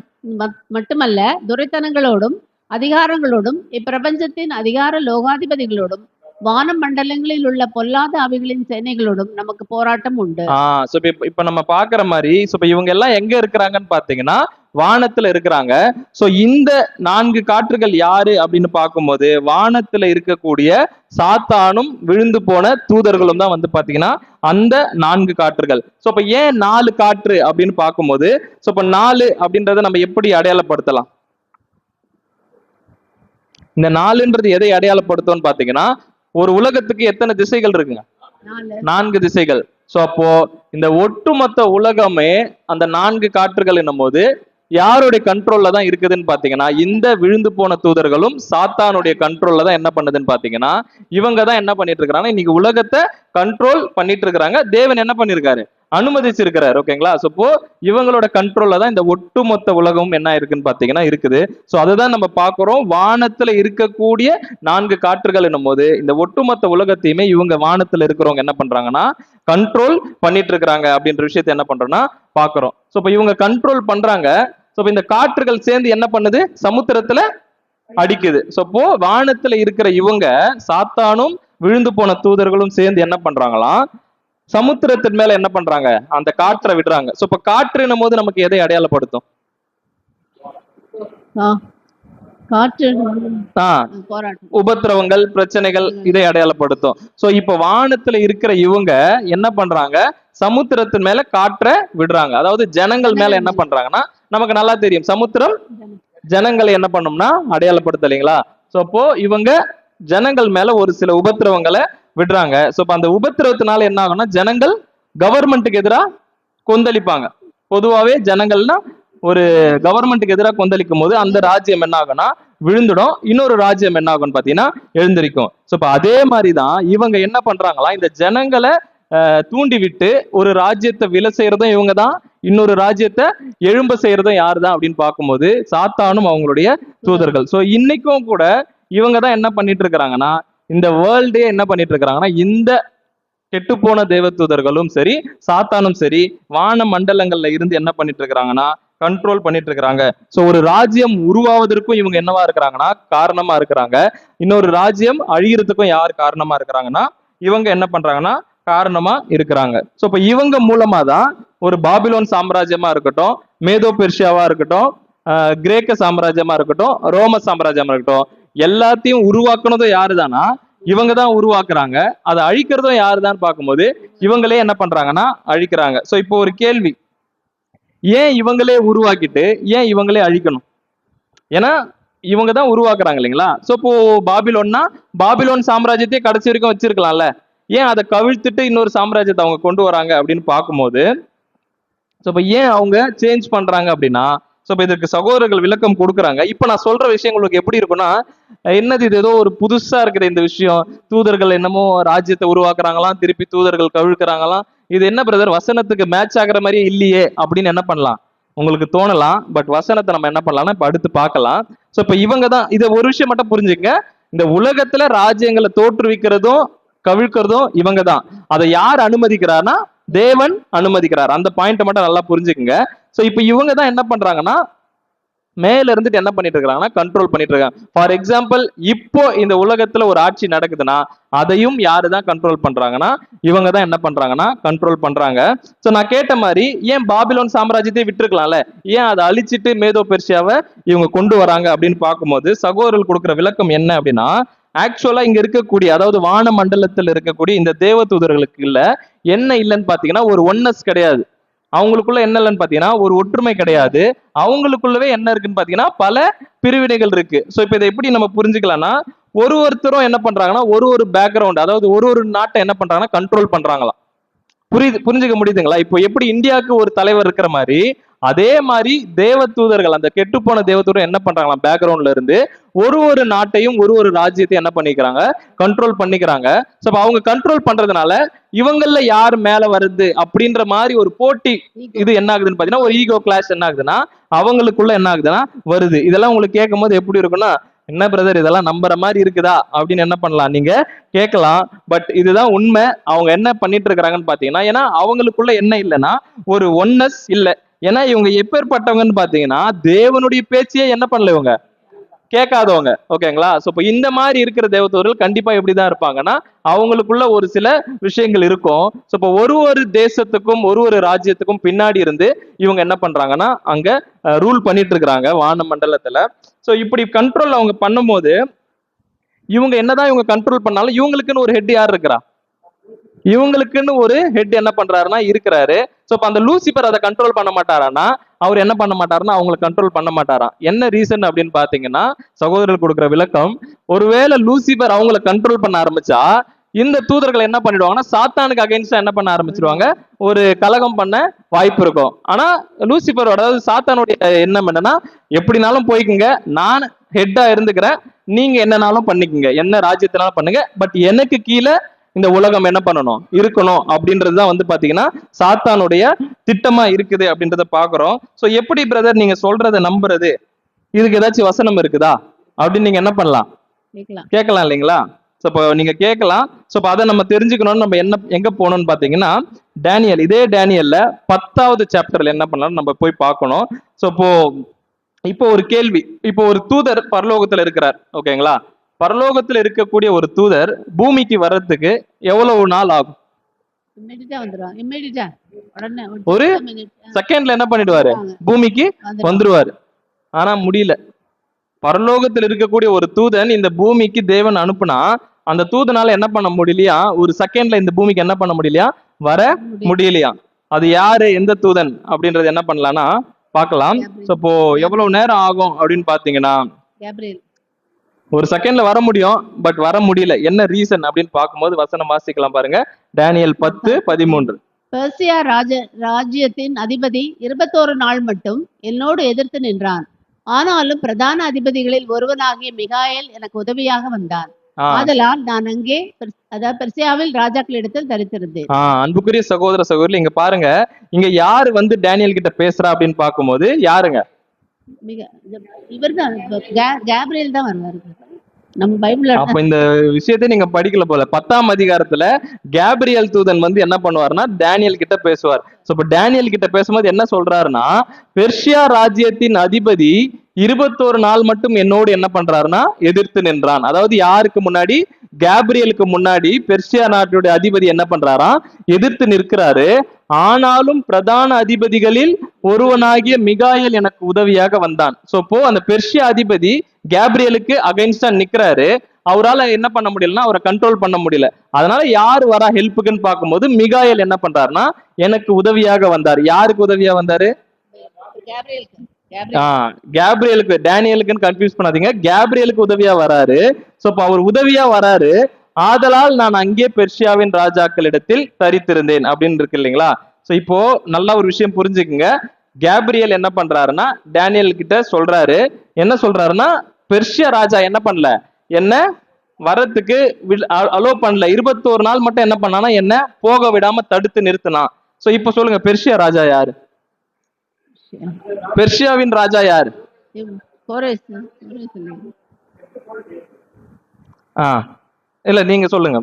மட்டுமல்ல, துரைத்தனங்களோடும் அதிகாரங்களோடும் இப்பிரபஞ்சத்தின் அதிகார லோகாதிபதிகளோடும் வான மண்டலங்களில் உள்ள பொல்லாத ஆவிகளின் சேனைகளோடும் நமக்கு போராட்டம் உண்டு. இப்ப நம்ம பாக்குற மாதிரி இப்ப இவங்க எல்லாம் எங்க இருக்கிறாங்கன்னு பாத்தீங்கன்னா வானத்துல இருக்கிறாங்க. சோ இந்த 4 காற்றுகள் யாரு அப்படின்னு பார்க்கும்போது வானத்துல இருக்கக்கூடிய சாத்தானும் விழுந்து போன தூதர்களும் தான் வந்து பாத்தீங்கன்னா அந்த 4 காற்றுகள். சோ இப்ப ஏன் 4 காற்று அப்படின்னு பார்க்கும்போது இப்ப 4 அப்படின்றத நம்ம எப்படி அடையாளப்படுத்தலாம்? இந்த 4ன்றது எதை அடையாளப்படுத்தும்னு பாத்தீங்கன்னா ஒரு உலகத்துக்கு எத்தனை திசைகள் இருக்குங்க? 4 திசைகள். சோ அப்போ இந்த ஒட்டுமொத்த உலகமே அந்த 4 காற்றுகள் என்னும் போது யாருடைய கண்ட்ரோல்ல தான் இருக்குதுன்னு பாத்தீங்கன்னா இந்த விழுந்து போன தூதர்களும் சாத்தானுடைய கண்ட்ரோல்ல தான் என்ன பண்ணுதுன்னு பாத்தீங்கன்னா இவங்க தான் என்ன பண்ணிட்டு இருக்காங்க, இன்னைக்கு உலகத்தை கண்ட்ரோல் பண்ணிட்டு இருக்கிறாங்க. தேவன் என்ன பண்ணிருக்காரு, அனுமதிச்சிருக்கிறாரு. ஓகேங்களா? சோ இப்போ இவங்களோட கண்ட்ரோல்ல தான் இந்த ஒட்டுமொத்த உலகமும் என்ன இருக்குன்னு பாத்தீங்கன்னா இருக்குது. சோ அதுதான் நம்ம பாக்குறோம். வானத்துல இருக்கக்கூடிய 4 காற்றுகள் என்னும் போது இந்த ஒட்டுமொத்த உலகத்தையுமே இவங்க வானத்துல இருக்கிறவங்க என்ன பண்றாங்கன்னா கண்ட்ரோல் பண்ணிட்டு இருக்கிறாங்க அப்படின்ற விஷயத்தை என்ன பண்றோம்னா பாக்குறோம். சோ இப்ப இவங்க கண்ட்ரோல் பண்றாங்க. சோ இந்த காற்றுகள் சேர்ந்து என்ன பண்ணுது, சமுத்திரத்துல அடிக்குது. சோ இப்போ வானத்துல இருக்கிற இவங்க சாத்தானும் விழுந்து போன தூதர்களும் சேர்ந்து என்ன பண்றாங்களாம், சமுத்திரத்தின் மேல என்ன பண்றாங்க, அந்த காற்றை விடுறாங்க. சோ இப்ப காற்றுன்னும் போது நமக்கு எதை அடையாளப்படுத்தும்? ஆ, காற்று ஆஹ் போராட்டம். உபத்திரவங்கள், பிரச்சனைகள், இதை அடையாளப்படுத்தும். சோ இப்ப வானத்துல இருக்கிற இவங்க என்ன பண்றாங்க, சமுத்திரத்தின் மேல காற்றை விடுறாங்க. அதாவது ஜனங்கள் மேல என்ன பண்றாங்கன்னா, நமக்கு நல்லா தெரியும் சமுத்திரம் ஜனங்களை என்ன பண்ணும்னா அடையாளப்படுத்தலைங்களா. சோ அப்போ இவங்க ஜனங்கள் மேல ஒரு சில உபத்திரவங்களை விடுறாங்க. சோ இப்ப அந்த உபத்திரவத்தினால என்ன ஆகும்னா, ஜனங்கள் கவர்மெண்ட்டுக்கு எதிராக கொந்தளிப்பாங்க. பொதுவாவே ஜனங்கள்னா ஒரு கவர்மெண்ட்டுக்கு எதிராக கொந்தளிக்கும் போது அந்த ராஜ்யம் என்ன ஆகும்னா விழுந்துடும், இன்னொரு ராஜ்யம் என்ன ஆகும்னு பாத்தீங்கன்னா எழுந்திருக்கும். சோ இப்ப அதே மாதிரிதான் இவங்க என்ன பண்றாங்களா, இந்த ஜனங்களை தூண்டி விட்டு ஒரு ராஜ்யத்தை விலை செய்யறதும் இவங்க தான், இன்னொரு ராஜ்யத்தை எழும்ப செய்யறதும் யாரு தான் அப்படின்னு பார்க்கும்போது சாத்தானும் அவங்களுடைய தூதர்கள். சோ இன்னைக்கும் கூட இவங்க தான் என்ன பண்ணிட்டு இருக்கிறாங்கன்னா, இந்த வேர்ல்டே என்ன பண்ணிட்டு இருக்கிறாங்கன்னா, இந்த கெட்டுப்போன தேவதூதர்களும் சரி சாத்தானும் சரி வான மண்டலங்கள்ல இருந்து என்ன பண்ணிட்டு இருக்கிறாங்கன்னா கண்ட்ரோல் பண்ணிட்டு இருக்கிறாங்க. சோ ஒரு ராஜ்யம் உருவாவதற்கும் இவங்க என்னவா இருக்கிறாங்கன்னா காரணமா இருக்கிறாங்க. இன்னொரு ராஜ்யம் அழியறதுக்கும் யார் காரணமா இருக்கிறாங்கன்னா இவங்க என்ன பண்றாங்கன்னா காரணமா இருக்கிறாங்க. சோ இப்ப இவங்க மூலமா தான் ஒரு பாபிலோன் சாம்ராஜ்யமா இருக்கட்டும், மேதோ பெர்ஷியாவா இருக்கட்டும், கிரேக்க சாம்ராஜ்யமா இருக்கட்டும், ரோம சாம்ராஜ்யமா இருக்கட்டும், எல்லாத்தையும் உருவாக்குனதும் யாருதானா இவங்க தான் உருவாக்குறாங்க. அதை அழிக்கிறதும் யாருதான் பார்க்கும்போது இவங்களே என்ன பண்றாங்கன்னா அழிக்கிறாங்க. சோ இப்போ ஒரு கேள்வி, ஏன் இவங்களே உருவாக்கிட்டு ஏன் இவங்களே அழிக்கணும்? ஏன்னா இவங்க தான் உருவாக்குறாங்க இல்லைங்களா. சோ இப்போ பாபிலோன்னா பாபிலோன் சாம்ராஜ்யத்தையே கடைசி வரைக்கும் வச்சிருக்கலாம்ல, ஏன் அதை கவிழ்த்துட்டு இன்னொரு சாம்ராஜ்யத்தை அவங்க கொண்டு வராங்க அப்படின்னு பார்க்கும்போது, ஸோ இப்போ ஏன் அவங்க சேஞ்ச் பண்றாங்க அப்படின்னா, ஸோ இப்போ இதற்கு சகோதரர்கள் விளக்கம் கொடுக்குறாங்க. இப்போ நான் சொல்ற விஷயம் உங்களுக்கு எப்படி இருக்குன்னா, என்னது இது ஏதோ ஒரு புதுசா இருக்குது இந்த விஷயம், தூதர்கள் என்னமோ ராஜ்யத்தை உருவாக்குறாங்களாம், திருப்பி தூதர்கள் கவிழ்க்கிறாங்களாம், இது என்ன பிரதர் வசனத்துக்கு மேட்ச் ஆகுற மாதிரியே இல்லையே அப்படின்னு என்ன பண்ணலாம் உங்களுக்கு தோணலாம். பட் வசனத்தை நம்ம என்ன பண்ணலாம்னா இப்ப அடுத்து பார்க்கலாம். ஸோ இப்போ இவங்க தான் இதை ஒரு விஷயம் மட்டும் புரிஞ்சுங்க, இந்த உலகத்துல ராஜ்யங்களை தோற்றுவிக்கிறதும் கவிழ்க்கிறதும் இவங்க தான். அதை யார் அனுமதிக்கிறார்னா தேவன் அனுமதிக்கிறார். அந்த பாயிண்ட்டை மட்டும் நல்லா புரிஞ்சுக்குங்க. சோ இப்போ இவங்க தான் என்ன பண்றாங்கன்னா மேல இருந்துட்டு என்ன பண்ணிட்டு இருக்காங்கன்னா கண்ட்ரோல் பண்ணிட்டு இருக்காங்க. ஃபார் எக்ஸாம்பிள் இப்போ இந்த உலகத்துல ஒரு ஆட்சி நடக்குதுன்னா அதையும் யாரு தான் கண்ட்ரோல் பண்றாங்கன்னா இவங்க தான் என்ன பண்றாங்கன்னா கண்ட்ரோல் பண்றாங்க. சோ நான் கேட்ட மாதிரி ஏன் பாபிலோன் சாம்ராஜ்யத்தை விட்டுருக்கலாம்ல, ஏன் அதை அழிச்சிட்டு மேதோ பெர்ஷியாவை இவங்க கொண்டு வராங்க அப்படின்னு பார்க்கும்போது சகோதரர்கள் கொடுக்குற விளக்கம் என்ன அப்படின்னா, ஆக்சுவலா இங்க இருக்கக்கூடிய அதாவது வான மண்டலத்தில் இருக்கக்கூடிய இந்த தேவ தூதர்களுக்கு இல்ல என்ன இல்லைன்னு பாத்தீங்கன்னா ஒரு ஒன்னஸ் கிடையாது. அவங்களுக்குள்ள என்ன இல்லைன்னு பாத்தீங்கன்னா ஒரு ஒற்றுமை கிடையாது. அவங்களுக்குள்ளவே என்ன இருக்குன்னு பாத்தீங்கன்னா பல பிரிவினைகள் இருக்கு. சோ இப்ப இதை எப்படி நம்ம புரிஞ்சுக்கலாம்னா, ஒருத்தரும் என்ன பண்றாங்கன்னா ஒரு பேக்ரவுண்ட் அதாவது ஒரு நாட்டை என்ன பண்றாங்கன்னா கண்ட்ரோல் பண்றாங்களாம். புரிஞ்சுக்க முடியுதுங்களா? இப்போ எப்படி இந்தியாவுக்கு ஒரு தலைவர் இருக்கிற மாதிரி அதே மாதிரி தேவ தூதர்கள் அந்த கெட்டுப்போன தேவ தூதர் என்ன பண்றாங்களா பேக்ரவுண்ட்ல இருந்து ஒரு நாட்டையும் ஒரு ராஜ்யத்தையும் என்ன பண்ணிக்கிறாங்க கண்ட்ரோல் பண்ணிக்கிறாங்க. சோ அவங்க கண்ட்ரோல் பண்றதுனால இவங்கள யார் மேல வருது அப்படின்ற மாதிரி ஒரு போட்டி இது என்ன ஆகுதுன்னு பாத்தீங்கன்னா ஒரு ஈகோ கிளாஷ் என்ன ஆகுதுன்னா அவங்களுக்குள்ள என்ன ஆகுதுன்னா வருது. இதெல்லாம் உங்களுக்கு கேட்கும் போது எப்படி இருக்குன்னா, என்ன பிரதர் இதெல்லாம் நம்புற மாதிரி இருக்குதா அப்படின்னு என்ன பண்ணலாம் நீங்க கேட்கலாம். பட் இதுதான் உண்மை. அவங்க என்ன பண்ணிட்டு இருக்கிறாங்கன்னு பாத்தீங்கன்னா, ஏன்னா அவங்களுக்குள்ள என்ன இல்லைன்னா ஒரு ஒன்னஸ் இல்ல. ஏன்னா இவங்க எப்பேற்பட்டவங்கன்னு பாத்தீங்கன்னா தேவனுடைய பேச்சையே என்ன பண்ணல இவங்க கேட்காதவங்க. ஓகேங்களா? சோ இப்போ இந்த மாதிரி இருக்கிற தேவதூதர்கள் கண்டிப்பா எப்படிதான் இருப்பாங்கன்னா அவங்களுக்குள்ள ஒரு சில விஷயங்கள் இருக்கும். சோ இப்போ ஒரு தேசத்துக்கும் ஒரு ராஜ்யத்துக்கும் பின்னாடி இருந்து இவங்க என்ன பண்றாங்கன்னா அங்க ரூல் பண்ணிட்டு இருக்கிறாங்க வான மண்டலத்துல. சோ இப்படி கண்ட்ரோல் அவங்க பண்ணும்போது இவங்க என்னதான் இவங்க கண்ட்ரோல் பண்ணாலும் இவங்களுக்குன்னு ஒரு ஹெட் யார் இருக்கிறா, இவங்களுக்குன்னு ஒரு ஹெட் என்ன பண்றாருன்னா இருக்கிறாரு. சோ இப்ப அந்த லூசிபர் அதை கண்ட்ரோல் பண்ண மாட்டாரானா அவர் என்ன பண்ண மாட்டாருன்னா அவங்களை கண்ட்ரோல் பண்ண மாட்டாராம். என்ன ரீசன் அப்படின்னு பாத்தீங்கன்னா சகோதரர்கள் கொடுக்குற விளக்கம், ஒருவேளை லூசிபர் அவங்களை கண்ட்ரோல் பண்ண ஆரம்பிச்சா இந்த தூதர்கள் என்ன பண்ணிடுவாங்கன்னா சாத்தானுக்கு அகைன்ஸ்டா என்ன பண்ண ஆரம்பிச்சிருவாங்க, ஒரு கலகம் பண்ண வாய்ப்பு இருக்கும். ஆனா லூசிபரோட அதாவது சாத்தானுடைய எண்ணம் என்னன்னா, எப்படினாலும் போய்க்குங்க, நான் ஹெட்டா இருந்துக்கிறேன், நீங்க என்னனாலும் பண்ணிக்கங்க, என்ன ராஜ்யத்தினாலும் பண்ணுங்க, பட் எனக்கு கீழே இந்த உலகம் என்ன பண்ணணும் இருக்கணும் அப்படின்றதுதான் வந்து பாத்தீங்கன்னா சாத்தானுடைய திட்டமா இருக்குது அப்படின்றத பாக்குறோம். சோ எப்படி பிரதர் நீங்க சொல்றதை நம்புறது, இதுக்கு ஏதாச்சும் வசனம் இருக்குதா அப்படின்னு நீங்க என்ன பண்ணலாம் கேட்கலாம் இல்லைங்களா? சோ இப்போ நீங்க கேட்கலாம். சோ இப்போ அதை நம்ம தெரிஞ்சுக்கணும்னு நம்ம என்ன எங்க போகணும்னு பாத்தீங்கன்னா டேனியல், இதே டேனியல்ல 10வது சாப்டர்ல என்ன பண்ணலாம் நம்ம போய் பார்க்கணும். சோ இப்போ ஒரு கேள்வி, இப்போ ஒரு தூதர் பரலோகத்துல இருக்கிறார். ஓகேங்களா? பரலோகத்துல இருக்கக்கூடிய ஒரு தூதர் பூமிக்கு வர்றதுக்கு எவ்வளவு நாள் ஆகும்? இம்மிடியா வந்துடும். இம்மிடியா உடனே ஒரு செகண்ட்ல என்ன பண்ணிடுவாரு? பூமிக்கு வந்துருவாரு. ஆனா முடியல. பரலோகத்தில் இருக்கக்கூடிய ஒரு தூதன் இந்த பூமிக்கு தேவன் அனுப்புனா அந்த தூதனால என்ன பண்ண முடியலையா? ஒரு செகண்ட்ல இந்த பூமிக்கு என்ன பண்ண முடியலையா? வர முடியலையா? அது யாரு, எந்த தூதன் அப்படின்றது என்ன பண்ணலாம்னா பார்க்கலாம். ஸோ இப்போ எவ்வளவு நேரம் ஆகும் அப்படின்னு பாத்தீங்கன்னா, கேப்ரியல். ஒரு செகண்ட்ல வர முடியும், பட் வர முடியல. என்ன ரீசன் அப்படின்னு பார்க்கும்போது வசனம் வாசிக்கலாம் பாருங்க. டேனியல் 10:13. பெர்சியா ராஜ்யத்தின் அதிபதி 21 நாள் மட்டும் என்னோடு எதிர்த்து நின்றான். ஆனாலும் பிரதான அதிபதிகளில் ஒருவனாகிய மிகாயேல் எனக்கு உதவியாக வந்தான். ஆதலால் நான் அங்கே அதாவது பெர்சியாவில் ராஜாக்களிடத்தில் தரித்திருந்தேன். அன்புக்குரிய சகோதர சகோதரி, இங்க பாருங்க, இங்க யாரு வந்து டேனியல் கிட்ட பேசுறா அப்படின்னு பார்க்கும்போது யாருங்க? இவர்தான், கேப்ரியல் தான் வருவாரு நம்ம பைபிள்ல. அப்ப இந்த விஷயத்தை நீங்க படிக்கல போல. 10ஆம் அதிகாரத்துல கேப்ரியல் தூதன் வந்து என்ன பண்ணுவாருன்னா டேனியல் கிட்ட பேசுவார். சோ இப்ப டேனியல் கிட்ட பேசும்போது என்ன சொல்றாருன்னா, பெர்ஷியா ராஜ்யத்தின் அதிபதி 21 நாள் மட்டும் என்னோடு என்ன பண்றாருன்னா எதிர்த்து நின்றான். அதாவது யாருக்கு முன்னாடி? கேப்ரியலுக்கு முன்னாடி பெர்ஷியா நாட்டுடைய அதிபதி என்ன பண்றாராம்? எதிர்த்து நிற்கிறாரு. ஆனாலும் பிரதான அதிபதிகளில் ஒருவனாகிய மிகாயேல் எனக்கு உதவியாக வந்தான். சோ இப்போ அந்த பெர்ஷியா அதிபதி கேப்ரியலுக்கு அகைன்ஸ்டா நிக்கிறாரு. அவரால் என்ன பண்ண முடியலன்னா அவரை கண்ட்ரோல் பண்ண முடியல. அதனால யாரு வரா ஹெல்ப்புக்குன்னு பார்க்கும்போது மிகாயேல் என்ன பண்றாருன்னா எனக்கு உதவியாக வந்தார். யாருக்கு உதவியா வந்தாரு? கேப்ரியலுக்கு. டேனியலுக்குன்னு கன்ஃபியூஸ் பண்ணாதீங்க. கேப்ரியலுக்கு உதவியா வராரு. சோ இப்ப அவர் உதவியா வராரு. ஆதலால் நான் அங்கே பெர்ஷியாவின் ராஜாக்களிடத்தில் தரித்திருந்தேன் அப்படின்னு இருக்கு இல்லைங்களா? சோ இப்போ நல்லா ஒரு விஷயம் புரிஞ்சுக்குங்க. கேப்ரியல் என்ன பண்றாருன்னா டேனியல் கிட்ட சொல்றாரு. என்ன சொல்றாருன்னா, பெர்ஷியா ராஜா என்ன பண்ணல, என்ன வரத்துக்கு அலோ பண்ணல. 21 நாள் மட்டும் என்ன பண்ணானா என்ன போக விடாம தடுத்து நிறுத்தினான். சோ இப்ப சொல்லுங்க, பெர்ஷியா ராஜா யாரு? பெர்ஷியாவின் ராஜா யாரு? இல்ல நீங்க சொல்லுங்க.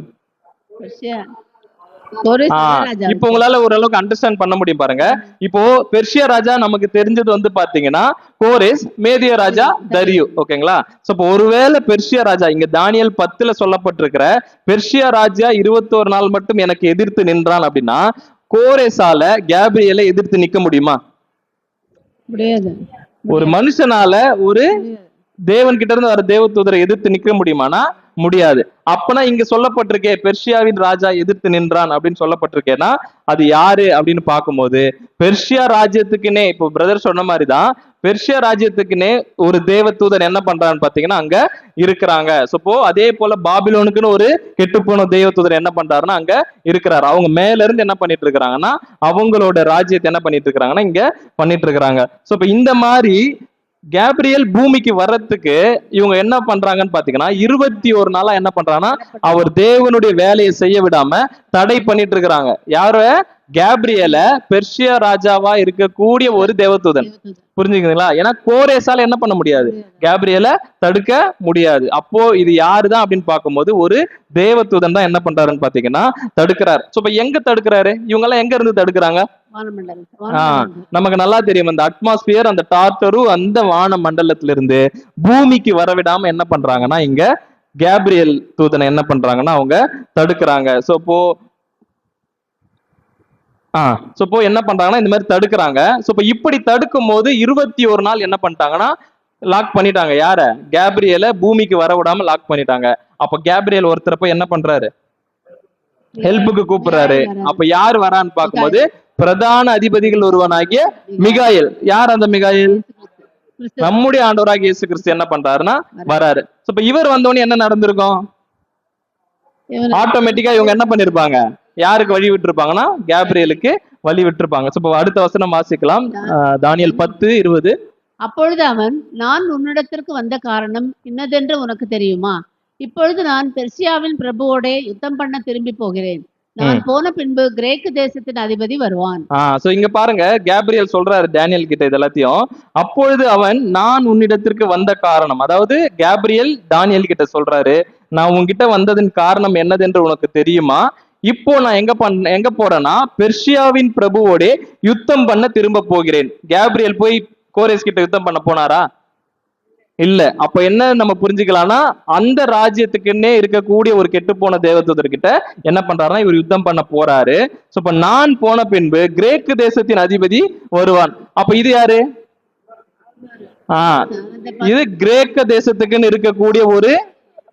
இப்போ உங்களால ஓரளவுக்கு அண்டர்ஸ்டாண்ட் பண்ண முடியும் பாருங்க. இப்போ பெர்ஷியா ராஜா நமக்கு தெரிஞ்சது வந்து பாத்தீங்கன்னா கோரேஸ், மேதிய ராஜா தரியு. ஓகேங்களா? சோ இப்போ ஒருவேளை பெர்ஷியா ராஜா இங்க தானியல் 10ல சொல்லப்பட்டிருக்கிற பெர்ஷியா ராஜா 21 நாள் மட்டும் எனக்கு எதிர்த்து நின்றான் அப்படின்னா கோரேஸால கேப்ரியலை எதிர்த்து நிக்க முடியுமா? முடியாது. ஒரு மனுஷனால ஒரு தேவன் கிட்ட இருந்து வர தேவதூதரை எதிர்த்து நிக்க முடியுமானா முடியாது. அப்பனா இங்க சொல்லப்பட்டிருக்கே பெர்ஷியாவின் ராஜா எதிர்த்து நின்றான் அப்படின்னு சொல்லப்பட்டிருக்கேன்னா அது யாரு அப்படின்னு பார்க்கும்போது பெர்ஷியா ராஜ்யத்துக்குன்னே, இப்போ பிரதர் சொன்ன மாதிரிதான், பெர்ஷியா ராஜ்யத்துக்குன்னே ஒரு தேவதூதன் என்ன பண்றான்னு பாத்தீங்கன்னா அங்க இருக்கிறாங்க. சோ அதே போல பாபிலோனுக்குன்னு ஒரு கெட்டுப்போன தேவதூதர் என்ன பண்றாருன்னா அங்க இருக்கிறாரு. அவங்க மேல இருந்து என்ன பண்ணிட்டு இருக்கிறாங்கன்னா அவங்களோட ராஜ்யத்தை என்ன பண்ணிட்டு இருக்கிறாங்கன்னா இங்க பண்ணிட்டு இருக்கிறாங்க. சோ இப்ப இந்த மாதிரி கேப்ரியல் பூமிக்கு வர்றதுக்கு இவங்க என்ன பண்றாங்கன்னு பாத்தீங்கன்னா 21 நாளா என்ன பண்றாங்கன்னா அவர் தேவனுடைய வேலையை செய்ய விடாம தடை பண்ணிட்டு இருக்கிறாங்க. யாரு? கேப்ரியல பெர்ஷியா ராஜாவா இருக்கக்கூடிய ஒரு தேவதூதன். புரிஞ்சுக்குங்களா? ஏன்னா கோரேஸால என்ன பண்ண முடியாது, கேப்ரியல தடுக்க முடியாது. அப்போ இது யாருதான் அப்படின்னு பார்க்கும்போது ஒரு தேவதூதன் தான் என்ன பண்றாருன்னு பாத்தீங்கன்னா தடுக்கிறாரு. சோ இப்ப எங்க தடுக்கிறாரு? இவங்க எல்லாம் எங்க இருந்து தடுக்கிறாங்க? நமக்கு நல்லா தெரியும், அந்த அட்மாஸ்பியர், அந்த டார்டரு, அந்த வான மண்டலத்திலிருந்து இருந்து பூமிக்கு வரவிடாம என்ன பண்றாங்கன்னா இங்க கேப்ரியல் தூதனை என்ன பண்றாங்கன்னா அவங்க தடுக்கிறாங்க. சோ இப்போ என்ன பண்றாங்கன்னா இந்த மாதிரி தடுக்கிறாங்க. சோ இப்போ இப்படி தடுக்கும் போது 21 நாள் என்ன பண்ணிட்டாங்கன்னா லாக் பண்ணிட்டாங்க. யார? கேப்ரியலை பூமிக்கு வர விடாம லாக் பண்ணிட்டாங்க. அப்ப கேப்ரியல் ஒருத்தர் போய் என்ன பண்றாரு? ஹெல்ப்புக்கு கூப்பிடுறாரு. அப்ப யார் வரான்னு பார்க்கும்போது பிரதான அதிபதிகள் ஒருவனாகிய மிகாயேல். யார் அந்த மிகாயேல்? நம்முடைய ஆண்டவராகிய இயேசு கிறிஸ்து என்ன பண்றாருன்னா வராரு. இப்ப இவர் வந்தோடனே என்ன நடந்திருக்கும்? ஆட்டோமேட்டிக்கா இவங்க என்ன பண்ணிருப்பாங்க? யாருக்கு வழி விட்டுருப்பாங்கன்னா கேப்ரியலுக்கு வழி விட்டுருப்பாங்க. இப்போ அடுத்த வசனம் வாசிக்கலாம். தானியல் 10:20. அப்பொழுது அவன், நான் உன்னிடத்திற்கு வந்த காரணம் இன்னதென்று உனக்கு தெரியுமா? இப்பொழுது நான் பெர்சியாவின் பிரபுவோட யுத்தம் பண்ண திரும்பி போகிறேன். நான் போன பின்பு கிரேக்கு தேசத்தின் அதிபதி வருவான். சோ இங்க பாருங்க, கேப்ரியல் சொல்றாரு டேனியல் கிட்ட இது எல்லாத்தையும். அப்பொழுது அவன், நான் உன்னிடத்திற்கு வந்த காரணம், அதாவது கேப்ரியல் தானியல் கிட்ட சொல்றாரு, நான் உன்கிட்ட வந்ததின் காரணம் என்னதென்று உனக்கு தெரியுமா? இப்போ நான் எங்க போறேன்னா பெர்ஷியாவின் பிரபுவோட யுத்தம் பண்ண திரும்ப போகிறேன். கேப்ரியல் போய் கோரேஸ் கிட்ட யுத்தம் பண்ண போனாரா? இல்ல. அப்ப என்ன நம்ம புரிஞ்சுக்கலாம்னா அந்த ராஜ்யத்துக்குன்னே இருக்கக்கூடிய ஒரு கெட்டுப்போன தேவதூதர்கிட்ட என்ன பண்றாருன்னா இவர் யுத்தம் பண்ண போறாரு. சோ இப்ப நான் போன பின்பு கிரேக்கு தேசத்தின் அதிபதி வருவான். அப்ப இது யாரு? இது கிரேக்க தேசத்துக்குன்னு இருக்கக்கூடிய ஒரு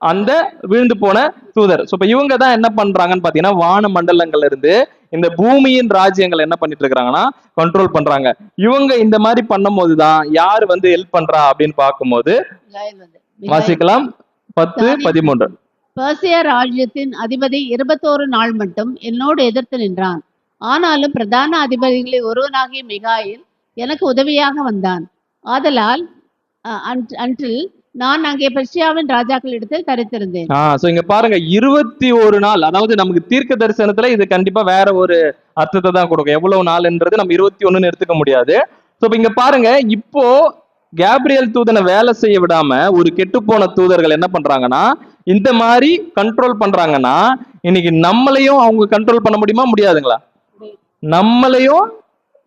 அந்த விழுந்து போன தூதர். சோ இப்ப இவங்க தான் என்ன பண்றாங்கன்னு பாத்தீங்கன்னா வான மண்டலங்கள்ல இருந்து இந்த பூமியின் ராஜ்யங்கள் என்ன பண்ணிட்டு இருக்காங்கன்னா கண்ட்ரோல் பண்றாங்க. இவங்க இந்த மாதிரி பண்ணும் போதுதான் யாரு வந்து ஹெல்ப் பண்றா அப்படின்னு பார்க்கும்போது வாசிக்கலாம் 10:13. பெர்சியா ராஜ்யத்தின் அதிபதி 21 நாள் மட்டும் என்னோடு எதிர்த்து நின்றான். ஆனாலும் பிரதான அதிபதிகளில் ஒருவனாகிய மிகாயில் எனக்கு உதவியாக வந்தான். ஆதலால் அன்றில் நான் அங்கே பெர்சியாவின் ராஜாக்களிடத்தில் தரித்திருந்தேன். சோ இங்க பாருங்க 21 நாள், அதாவது நமக்கு தீர்க்க தரிசனத்துல இது கண்டிப்பா வேற ஒரு அர்த்தத்தை தான் கொடுக்கும். எவ்வளவு நாள்ன்றது நம்ம 21 எடுத்துக்க முடியாது. சோ இப்ப இங்க பாருங்க, இப்போ கேப்ரியல் தூதனை வேலை செய்ய விடாம ஒரு கெட்டுப்போன தூதர்கள் என்ன பண்றாங்கன்னா இந்த மாதிரி கண்ட்ரோல் பண்றாங்கன்னா இன்னைக்கு நம்மளையும் அவங்க கண்ட்ரோல் பண்ண முடியுமா? முடியாதுங்களா? நம்மளையும்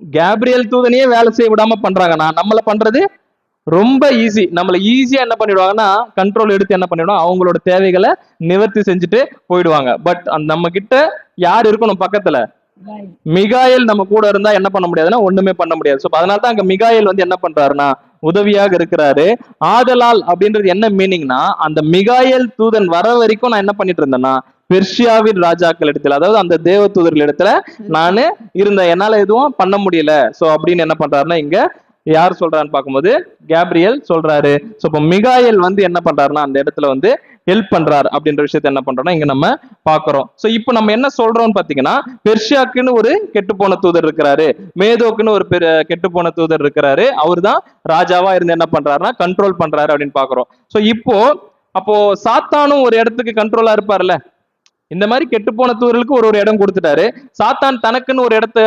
கேப்ரியல் தூதனையே வேலை செய்ய விடாம பண்றாங்கன்னா நம்மள பண்றது ரொம்ப ஈஸி. நம்மள ஈஸியா என்ன பண்ணிடுவாங்கன்னா கண்ட்ரோல் எடுத்து என்ன பண்ணிடுவாங்க, அவங்களோட தேவைகளை நிவர்த்தி செஞ்சுட்டு போயிடுவாங்க. பட் நம்ம கிட்ட யார் இருக்கணும் பக்கத்துல? மிகாயல் நம்ம கூட இருந்தா என்ன பண்ண முடியாதுன்னா ஒண்ணுமே பண்ண முடியாது. சோ அதனாலதான் அங்க மிகாயல் வந்து என்ன பண்றாருன்னா உதவியாக இருக்கிறாரு. ஆதலால் அப்படின்றது என்ன மீனிங்னா, அந்த மிகாயல் தூதன் வர வரைக்கும் நான் என்ன பண்ணிட்டு இருந்தேன்னா பெர்ஷியாவின் ராஜாக்கள் இடத்துல, அதாவது அந்த தேவ தூதர்கள் இடத்துல நானு இருந்தேன். என்னால எதுவும் பண்ண முடியல. சோ அப்படின்னு என்ன பண்றாருன்னா இங்க யார் சொல்றான்னு பார்க்கும்போது கேப்ரியல் சொல்றாரு. சோ இப்போ மிகாயல் வந்து என்ன பண்றாருன்னா அந்த இடத்துல வந்து ஹெல்ப் பண்றாரு அப்படின்ற விஷயத்த என்ன பண்றோம்னா இங்க நம்ம பாக்குறோம். சோ இப்போ நம்ம என்ன சொல்றோம்னு பாத்தீங்கன்னா பெர்ஷியாக்குன்னு ஒரு கெட்டுப்போன தூதர் இருக்கிறாரு, மேதோக்குன்னு ஒரு கெட்டுப்போன தூதர் இருக்கிறாரு. அவர் தான் ராஜாவா இருந்து என்ன பண்றாருன்னா கண்ட்ரோல் பண்றாரு அப்படின்னு பாக்குறோம். சோ அப்போ சாத்தானும் ஒரு இடத்துக்கு கண்ட்ரோலா இருப்பார்ல. இந்த மாதிரி கெட்டுப்போன தூதர்களுக்கு ஒரு இடம் கொடுத்துட்டாரு. சாத்தான் தனக்குன்னு ஒரு இடத்த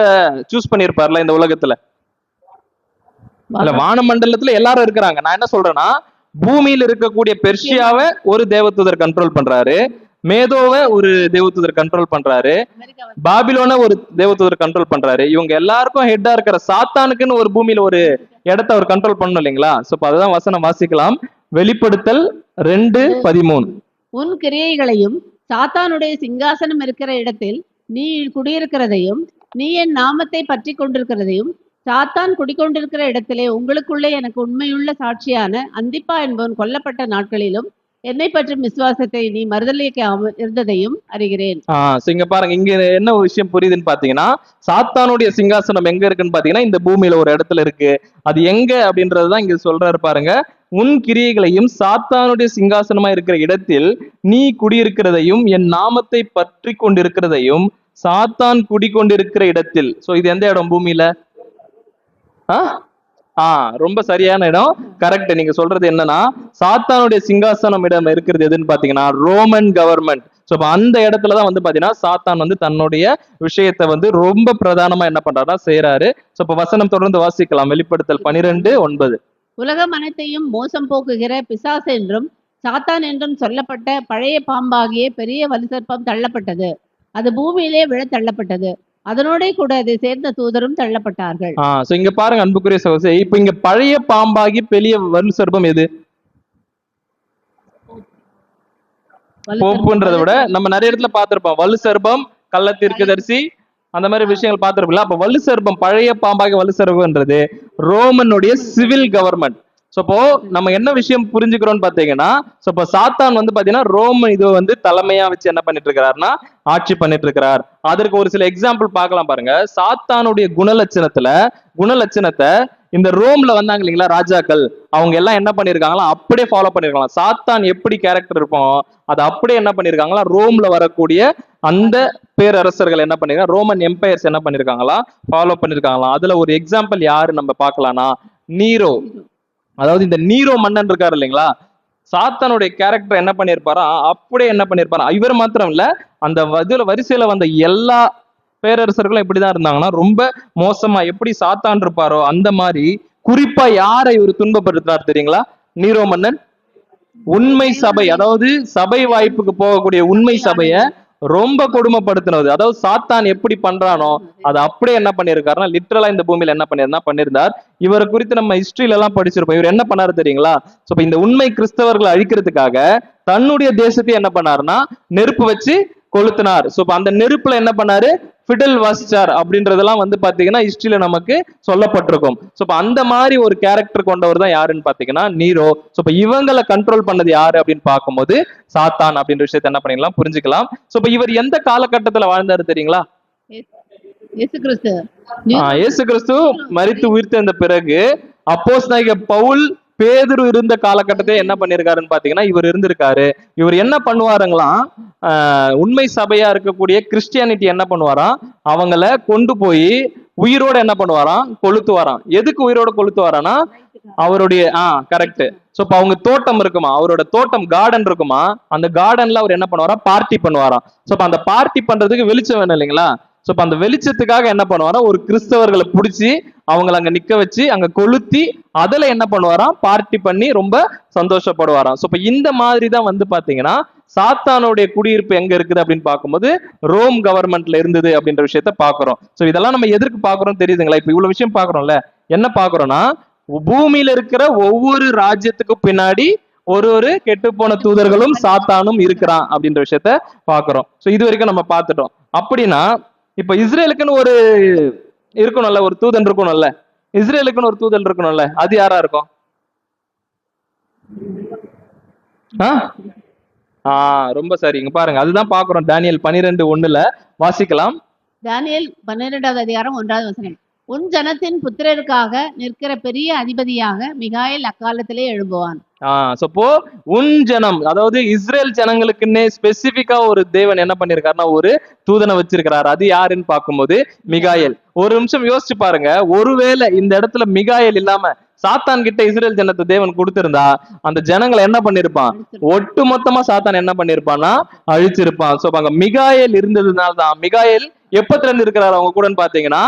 சூஸ் பண்ணியிருப்பார்ல இந்த உலகத்துல. இல்ல வானமண்டலத்துல எல்லாரும் இருக்கிறாங்க. நான் என்ன சொல்றேன்னா பூமியில இருக்கக்கூடிய பெர்ஷியாவை ஒரு தேவதூதர் கண்ட்ரோல் பண்றாரு, மேதோவை ஒரு தேவதூதர் கண்ட்ரோல் பண்றாரு, பாபிலோனை ஒரு தேவதூதர் கண்ட்ரோல் பண்றாரு. இவங்க எல்லாருக்கும் ஹெட்டா இருக்கிற சாத்தானுக்குன்னு ஒரு பூமியில ஒரு இடத்த அவர் கண்ட்ரோல் பண்ணணும் இல்லைங்களா? சோ அதுதான் வசனம் வாசிக்கலாம். வெளிப்படுத்தல் 2:13. உன் கிரியைகளையும் சாத்தானுடைய சிங்காசனம் இருக்கிற இடத்தில் நீ குடியிருக்கிறதையும் நீ என் நாமத்தை பற்றி கொண்டிருக்கிறதையும் சாத்தான் குடிக்கொண்டிருக்கிற இடத்திலே உங்களுக்குள்ளே எனக்கு உண்மையுள்ள சாட்சியான அந்திப்பா என்பவன் கொல்லப்பட்ட நாட்களிலும் என்னை பற்றும் விசுவாசத்தை நீ மறுதலிக்காமல் இருந்ததையும் அறிகிறேன். இங்க பாருங்க, இங்க என்ன விஷயம் புரியுதுன்னு பாத்தீங்கன்னா சாத்தானுடைய சிங்காசனம் எங்க இருக்குன்னு பாத்தீங்கன்னா இந்த பூமியில ஒரு இடத்துல இருக்கு. அது எங்க அப்படின்றதுதான் இங்க சொல்றாரு பாருங்க. உன் கிரியைகளையும் சாத்தானுடைய சிங்காசனமா இருக்கிற இடத்தில் நீ குடியிருக்கிறதையும் என் நாமத்தை பற்றி கொண்டிருக்கிறதையும் சாத்தான் குடிக்கொண்டிருக்கிற இடத்தில். சோ இது எந்த இடம் பூமியில? ரொம்ப சரியான இடம். கரெக்ட். நீங்க சொல்றது என்னன்னா சாத்தானுடைய சிங்காசனம் இடம் இருக்கிறது எதுன்னு பாத்தீங்கன்னா ரோமன் கவர்மெண்ட். சோ அந்த இடத்துலதான் வந்து பாத்தீங்கன்னா சாத்தான் வந்து தன்னுடைய விஷயத்தை வந்து ரொம்ப பிரதானமா என்ன பண்றாருன்னா செய்யறாரு. சோ இப்ப வசனம் தொடர்ந்து வாசிக்கலாம். வெளிப்படுத்தல் 12:9. உலகம் அனைத்தையும் மோசம் போக்குகிற பிசாசு என்றும் சாத்தான் என்றும் சொல்லப்பட்ட பழைய பாம்பாகிய பெரிய வலுசற்பம் தள்ளப்பட்டது. அது பூமியிலே விழ தள்ளப்பட்டது. அதனோட கூட அதை சேர்ந்த தூதரும் தள்ளப்பட்டார்கள். சோ இங்க பாருங்க அன்புக்குரிய சகோதரி, இப்ப இங்க பழைய பாம்பாகி பெரிய வலு சர்ப்பம் எது? போப்புன்றதை விட நம்ம நிறைய இடத்துல பார்த்திருப்போம். வலு சர்ப்பம், கள்ள தீர்க்கதரிசி, அந்த மாதிரி விஷயங்கள் பார்த்திருப்போம்ல. அப்ப வலு சர்ப்பம், பழைய பாம்பாகி வலு சர்ப்பம்ன்றது ரோமனுடைய சிவில் கவர்மெண்ட். சோ இப்போ நம்ம என்ன விஷயம் புரிஞ்சுக்கிறோம்னு பாத்தீங்கன்னா இப்போ சாத்தான் வந்து பாத்தீங்கன்னா ரோம் இது வந்து தலைமையா வச்சு என்ன பண்ணிட்டு இருக்கிறாருன்னா ஆட்சி பண்ணிட்டு இருக்கிறார். அதற்கு ஒரு சில எக்ஸாம்பிள் பார்க்கலாம் பாருங்க. சாத்தானுடைய குணலட்சணத்தை இந்த ரோம்ல வந்தாங்க இல்லைங்களா ராஜாக்கள், அவங்க எல்லாம் என்ன பண்ணிருக்காங்களா அப்படியே ஃபாலோ பண்ணிருக்கலாம். சாத்தான் எப்படி கேரக்டர் இருப்போம் அதை அப்படியே என்ன பண்ணிருக்காங்களா ரோம்ல வரக்கூடிய அந்த பேரரசர்கள் என்ன பண்ணிருக்காங்க, ரோமன் எம்பையர்ஸ் என்ன பண்ணிருக்காங்களா ஃபாலோ பண்ணிருக்காங்களாம். அதுல ஒரு எக்ஸாம்பிள் யாரு நம்ம பார்க்கலாம்னா நீரோ. அதாவது இந்த நீரோ மன்னன் இருக்காரு இல்லைங்களா, சாத்தானுடைய கேரக்டர் என்ன பண்ணிருப்பாரா அப்படியே என்ன பண்ணிருப்பாரா. இவர் மாத்திரம் இல்ல, அந்த வரிசையில வந்த எல்லா பேரரசர்களும் எப்படிதான் இருந்தாங்கன்னா ரொம்ப மோசமா எப்படி சாத்தான் இருப்பாரோ அந்த மாதிரி. குறிப்பா யாரை இவர் துன்பப்படுத்துறாரு தெரியுங்களா? நீரோ மன்னன் உண்மை சபை, அதாவது சபை வாய்ப்புக்கு போகக்கூடிய உண்மை சபைய ரொம்ப கொடுமைப்படுத்தினது. அதாவது சாத்தான் எப்படி பண்றானோ அதை அப்படியே என்ன பண்ணியிருக்காருன்னா லிட்டரலா இந்த பூமியில என்ன பண்ணியிருந்தார். இவரை குறித்து நம்ம ஹிஸ்டரியில எல்லாம் படிச்சிருப்போம். இவர் என்ன பண்ணாரு தெரியுங்களா? சோ இப்ப இந்த உண்மை கிறிஸ்தவர்களை அழிக்கிறதுக்காக தன்னுடைய தேசத்தை என்ன பண்ணாருன்னா நெருப்பு வச்சு கொளுத்தினார். சோ அந்த நெருப்புல என்ன பண்ணாரு? ஃபிடல் வாசிச்சார் அப்படின்றதெல்லாம் வந்து பாத்தீங்கன்னா ஹிஸ்டரியில நமக்கு சொல்லப்பட்டிருக்கும். சோ அந்த மாதிரி ஒரு கேரக்டர் கொண்டவர் தான் யாருன்னு பாத்தீங்கன்னா நீரோ. சோ இவங்களை கண்ட்ரோல் பண்ணது யாரு அப்படின்னு பார்க்கும்போது சாத்தான் அப்படின்ற விஷயத்த என்ன பண்ணிக்கலாம் புரிஞ்சுக்கலாம். சோ இவர் எந்த காலகட்டத்துல வாழ்ந்தாரு தெரியுங்களா? இயேசு கிறிஸ்து இயேசு கிறிஸ்து மரித்து உயிர்த்தெழுந்த பிறகு அப்போஸ்தலனாகிய பவுல் பேதுரு இருந்த காலகட்டத்தை என்ன பண்ணிருக்காருன்னு பாத்தீங்கன்னா இவர் இருந்திருக்காரு. இவர் என்ன பண்ணுவாருங்களாம், உண்மை சபையா இருக்கக்கூடிய கிறிஸ்டியானிட்டி என்ன பண்ணுவாராம், அவங்கள கொண்டு போய் உயிரோட என்ன பண்ணுவாராம் கொளுத்துவாராம். எதுக்கு உயிரோட கொளுத்துவாரானா அவருடைய கரெக்ட். சோ இப்ப அவங்க தோட்டம் இருக்குமா, அவரோட தோட்டம் கார்டன் இருக்குமா, அந்த கார்டன்ல அவர் என்ன பண்ணுவாரா பார்ட்டி பண்ணுவாராம். சோ அந்த பார்ட்டி பண்றதுக்கு வெளிச்சம் வேணும் இல்லைங்களா? சோ அந்த வெளிச்சத்துக்காக என்ன பண்ணுவாரா ஒரு கிறிஸ்தவர்களை பிடிச்சி அவங்களை அங்க நிக்க வச்சு அங்க கொளுத்தி அதுல என்ன பண்ணுவாராம் பார்ட்டி பண்ணி ரொம்ப சந்தோஷப்படுவாராம். சோ இந்த மாதிரி தான் வந்து பாத்தீங்கன்னா சாத்தானுடைய குடியிருப்பு எங்க இருக்குது அப்படின்னு பார்க்கும்போது ரோம் கவர்மெண்ட்ல இருந்தது அப்படின்ற விஷயத்த பாக்குறோம். சோ இதெல்லாம் நம்ம எதற்கு பாக்குறோம் தெரியுதுங்களா? இப்ப இவ்வளவு விஷயம் பாக்குறோம்ல, என்ன பாக்குறோம்னா பூமியில இருக்கிற ஒவ்வொரு ராஜ்யத்துக்கு பின்னாடி ஒரு கெட்டுப்போன தூதர்களும் சாத்தானும் இருக்கிறான் அப்படின்ற விஷயத்த பாக்குறோம். சோ இது வரைக்கும் நம்ம பார்த்துட்டோம். அப்படின்னா இப்ப இஸ்ரேலுக்குன்னு ஒரு இருக்கணும்ல, ஒரு தூதன் இருக்கணும்ல, இஸ்ரேலுக்குன்னு ஒரு தூதன் இருக்கணும்ல, அது யாரா இருக்கும்? ரொம்ப சரி. இங்க பாருங்க, அதுதான் பாக்குறோம். தானியேல் 12:1 வாசிக்கலாம். தானியேல் 12வது அதிகாரம் 1வது வசனம். உன் ஜனத்தின் புத்திரருக்காக நிற்கிற பெரிய அதிபதியாக மிகாயேல் அக்காலத்திலே எழும்புவான். சப்போ உன் ஜனம், அதாவது இஸ்ரேல் ஜனங்களுக்குன்னே ஸ்பெசிபிக்கா ஒரு தேவன் என்ன பண்ணிருக்காருன்னா ஒரு தூதனை வச்சிருக்கிறாரு. அது யாருன்னு பார்க்கும்போது மிகாயேல். ஒரு நிமிஷம் யோசிச்சு பாருங்க, ஒருவேளை இந்த இடத்துல மிகாயேல் இல்லாம சாத்தான் கிட்ட இஸ்ரேல் ஜனத்தை தேவன் கொடுத்திருந்தா அந்த ஜனங்களை என்ன பண்ணிருப்பான், ஒட்டு மொத்தமா சாத்தான் என்ன பண்ணிருப்பான்னா அழிச்சிருப்பான். சோ அங்க மிகாயேல் இருந்ததுனால்தான், மிகாயேல் எப்பத்துல இருந்து இருக்கிறாரு அவங்க கூடன்னு பாத்தீங்கன்னா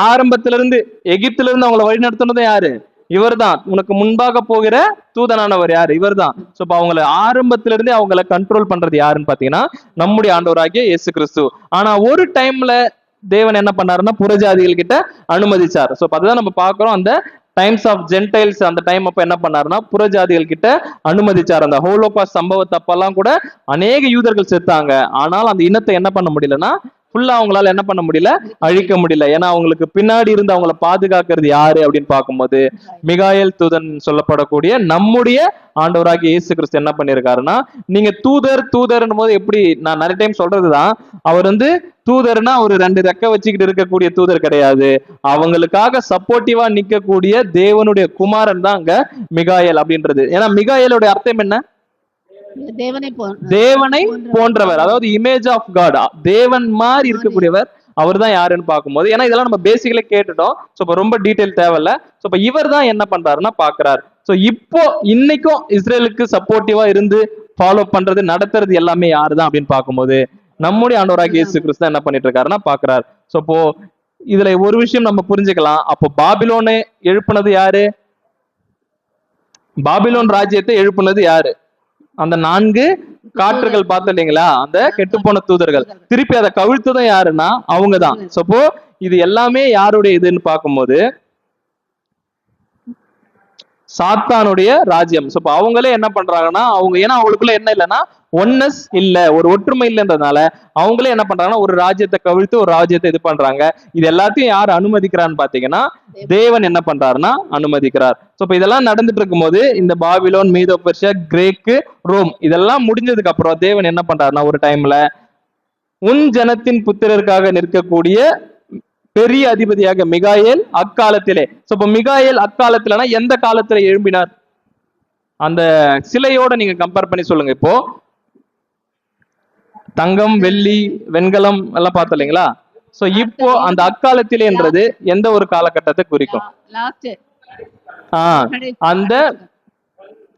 ஆரம்பத்துல இருந்து எகிப்துல இருந்து அவங்களை வழி நடத்துனதும் யாரு? இவர் தான். உனக்கு முன்பாக போகிற தூதனானவர் யாரு? இவர் தான். சோ இப்ப அவங்களை ஆரம்பத்துல இருந்தே அவங்களை கண்ட்ரோல் பண்றது யாருன்னு பாத்தீங்கன்னா நம்முடைய ஆண்டவராகிய இயேசு கிறிஸ்து. ஆனா ஒரு டைம்ல தேவன் என்ன பண்ணாருன்னா புறஜாதிகள் கிட்ட அனுமதிச்சார். சோ அதுதான் நம்ம பாக்குறோம். அந்த டைம்ஸ் ஆஃப் ஜென்டைல்ஸ் அந்த டைம் அப்ப என்ன பண்ணாருன்னா புறஜாதிகள் கிட்ட அனுமதிச்சார். அந்த ஹோலோகாஸ்ட் சம்பவத்தை அப்பெல்லாம் கூட அநேக யூதர்கள் செத்தாங்க. ஆனால் அந்த இனத்தை என்ன பண்ண முடியலன்னா ஃபுல்லா அவங்களால என்ன பண்ண முடியல, அழிக்க முடியல. ஏன்னா அவங்களுக்கு பின்னாடி இருந்து அவங்களை பாதுகாக்கிறது யாரு அப்படின்னு பார்க்கும்போது மிகாயேல் தூதன் சொல்லப்படக்கூடிய நம்முடைய ஆண்டவராகிய இயேசு கிறிஸ்து என்ன பண்ணிருக்காருன்னா, நீங்க தூதர்னும் போது எப்படி நான் நிறைய டைம் சொல்றதுதான், அவர் வந்து தூதர்னா ஒரு 2 ரெக்க வச்சுக்கிட்டு இருக்கக்கூடிய தூதர் கிடையாது. அவங்களுக்காக சப்போர்ட்டிவா நிக்கக்கூடிய தேவனுடைய குமாரன் தான் அங்க மிகாயேல் அப்படின்றது. ஏன்னா மிகாயேலோட அர்த்தம் என்ன? தேவனை போன்றவர், அதாவது இமேஜ் ஆஃப் காட், தேவன் மாதிரி இருக்கக்கூடியவர். அவர் தான் யாருன்னு பார்க்கும்போது, ஏன்னா இதெல்லாம் நம்ம பேசிக்கலி கேட்டுட்டோம். சோ இப்ப ரொம்ப டீடைல் தேவையில்ல. சோ இப்ப இவர் தான் என்ன பண்றாருன்னா பாக்குறாரு. சோ இப்போ இன்னைக்கும் இஸ்ரேலுக்கு சப்போர்ட்டிவா இருந்து ஃபாலோ பண்றது நடத்துறது எல்லாமே யாருதான் அப்படின்னு பார்க்கும்போது நம்முடைய ஆண்டவராகிய இயேசு கிறிஸ்து என்ன பண்ணிட்டு இருக்காருன்னா பாக்குறாரு. சோ இப்போ இதுல ஒரு விஷயம் நம்ம புரிஞ்சுக்கலாம். அப்போ பாபிலோனை எழுப்புனது யாரு? பாபிலோன் ராஜ்யத்தை எழுப்புனது யாரு? அந்த 4 காற்றுகள் பார்த்து இல்லைங்களா, அந்த கெட்டுப்போன தூதர்கள். திருப்பி அதை கவிழ்த்ததும் யாருன்னா அவங்கதான். சோ இது எல்லாமே யாருடைய இதுன்னு பார்க்கும்போது சாத்தானுடைய ராஜ்யம். சோ அவங்களே என்ன பண்றாங்கன்னா அவங்க, ஏன்னா அவங்களுக்குள்ள என்ன இல்லைன்னா ஒன்னஸ் இல்ல, ஒரு ஒற்றுமை இல்லைன்றதுனால அவங்களே என்ன பண்றாங்கன்னா ஒரு ராஜ்யத்தை கவிழ்த்து ஒரு ராஜ்யத்தை இது பண்றாங்க. இது எல்லாத்தையும் யார் அனுமதிக்கிறான்னு பாத்தீங்கன்னா தேவன் என்ன பண்றாருன்னா அனுமதிக்கிறார். சோ இப்ப இதெல்லாம் நடந்துட்டு இருக்கும் போது இந்த பாபிலோன், மீதோ பெர்சியா, கிரேக்கு, ரோம் இதெல்லாம் முடிஞ்சதுக்கு அப்புறம் தேவன் என்ன பண்றாருன்னா ஒரு டைம்ல உன் ஜனத்தின் புத்திரருக்காக நிற்கக்கூடிய பெரிய அதிபதியாக மிகாயேல் அக்காலத்திலே. சோ இப்ப மிகாயேல் அக்காலத்துலனா எந்த காலத்துல எழும்பினார்? அந்த சிலையோட நீங்க கம்பேர் பண்ணி சொல்லுங்க. இப்போ தங்கம், வெள்ளி, வெண்கலம் எல்லாம் பார்த்தோம் இல்லைங்களா? சோ இப்போ அந்த அக்காலத்திலேன்றது எந்த ஒரு காலகட்டத்தை குறிக்கும்? அந்த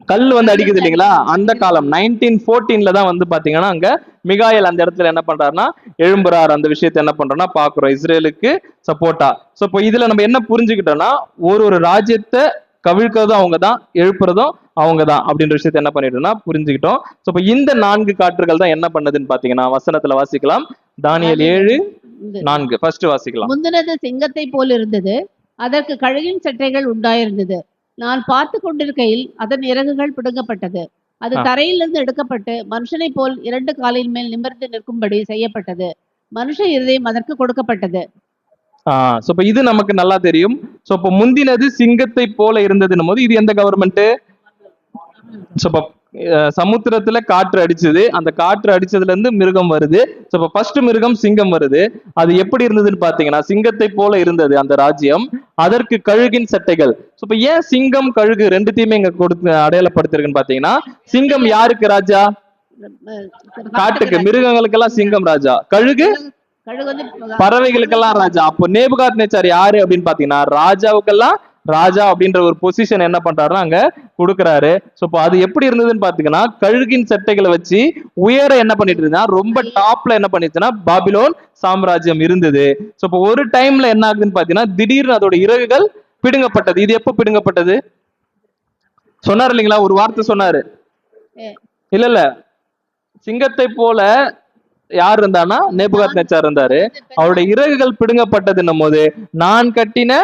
கல் வந்து அடிக்குது இல்லைங்களா, அந்த காலம் 1914 தான் வந்து பாத்தீங்கன்னா அங்க மிகாயேல் அந்த இடத்துல என்ன பண்றாருன்னா எழும்புறாரு. அந்த விஷயத்தை என்ன பண்றோம்னா பாக்குறோம், இஸ்ரேலுக்கு சப்போர்ட்டா. சோ இப்போ இதுல நம்ம என்ன புரிஞ்சுக்கிட்டோம்னா ஒரு ராஜ்யத்தை கவிழ்க்கிறதும் அவங்க தான், எழுப்புறதும் அவங்க தான் அப்படின்ற விஷயத்த என்ன பண்ணிட்டோம்னா புரிஞ்சுக்கிட்டோம். ஸோ இப்போ இந்த 4 காற்றுகள் தான் என்ன பண்ணுதுன்னு பாத்தீங்கன்னா வசனத்துல வாசிக்கலாம். தானியேல் 7:4 ஃபர்ஸ்ட் வாசிக்கலாம். முந்தினது சிங்கத்தை போல் இருந்தது, அதற்கு கழுகின் சட்டைகள் உண்டாயிருந்தது. நான் பார்த்து கொண்டிருக்கையில் அதன் இறகுகள் பிடுங்கப்பட்டது. அது தரையிலிருந்து எடுக்கப்பட்டு மனுஷனை போல் 2 காலின் மேல் நிமிர்ந்து நிற்கும்படி செய்யப்பட்டது. மனுஷ இருதயம் அதற்கு கொடுக்கப்பட்டது. சோ இப்ப இது நமக்கு நல்லா தெரியும். சோ இப்ப முந்தினது சிங்கத்தை போல இருந்ததுன்னும் போது இது எந்த கவர்மெண்ட்? சோ இப்ப சமுத்திரத்துல காற்று அடிச்சது, அந்த காற்று அடிச்சதுல இருந்து மிருகம் வருது. சோ இப்ப ஃபர்ஸ்ட் மிருகம் சிங்கம் வருது. அது எப்படி இருந்ததுன்னு பாத்தீங்கன்னா சிங்கத்தை போல இருந்தது அந்த ராஜ்யம், அதற்கு கழுகின் சட்டைகள். சோ இப்ப ஏன் சிங்கம் கழுகு ரெண்டுத்தையுமே இங்க கொடுத்து அடையாளப்படுத்திருக்குன்னு பாத்தீங்கன்னா, சிங்கம் யாருக்கு ராஜா? காட்டுக்கு, மிருகங்களுக்கெல்லாம் சிங்கம் ராஜா, கழுகு கழுகு வந்து பறவைகளுக்கெல்லாம் ராஜா. அப்போ நேபுகாத்நேச்சார் யாரு அப்படின்னு பாத்தீங்கன்னா ராஜாவுக்கெல்லாம் ராஜா அப்படின்ற ஒரு பொசிஷன் என்ன பண்றாருன்னா அங்க கொடுக்குறாரு. சோ இப்போ அது எப்படி இருந்ததுன்னு பாத்தீங்கன்னா கழுகின் சட்டைகளை வச்சு உயர என்ன பண்ணிட்டு இருந்தா, ரொம்ப டாப்ல என்ன பண்ணிச்சுன்னா பாபிலோன் சாம்ராஜ்யம் இருந்தது. சோ இப்போ ஒரு டைம்ல என்ன ஆகுதுன்னு பாத்தீங்கன்னா திடீர்னு அதோட இறகுகள் பிடுங்கப்பட்டது. இது எப்ப பிடுங்கப்பட்டது சொன்னார் இல்லைங்களா? ஒரு வார்த்தை சொன்னாரு இல்ல சிங்கத்தை போல யார் இருந்தானா? நேபுகாத்நேச்சார் இருந்தாரு. அவருடைய இறகுகள் பிடுங்கப்பட்டதுன்னும் போது நான் கட்டின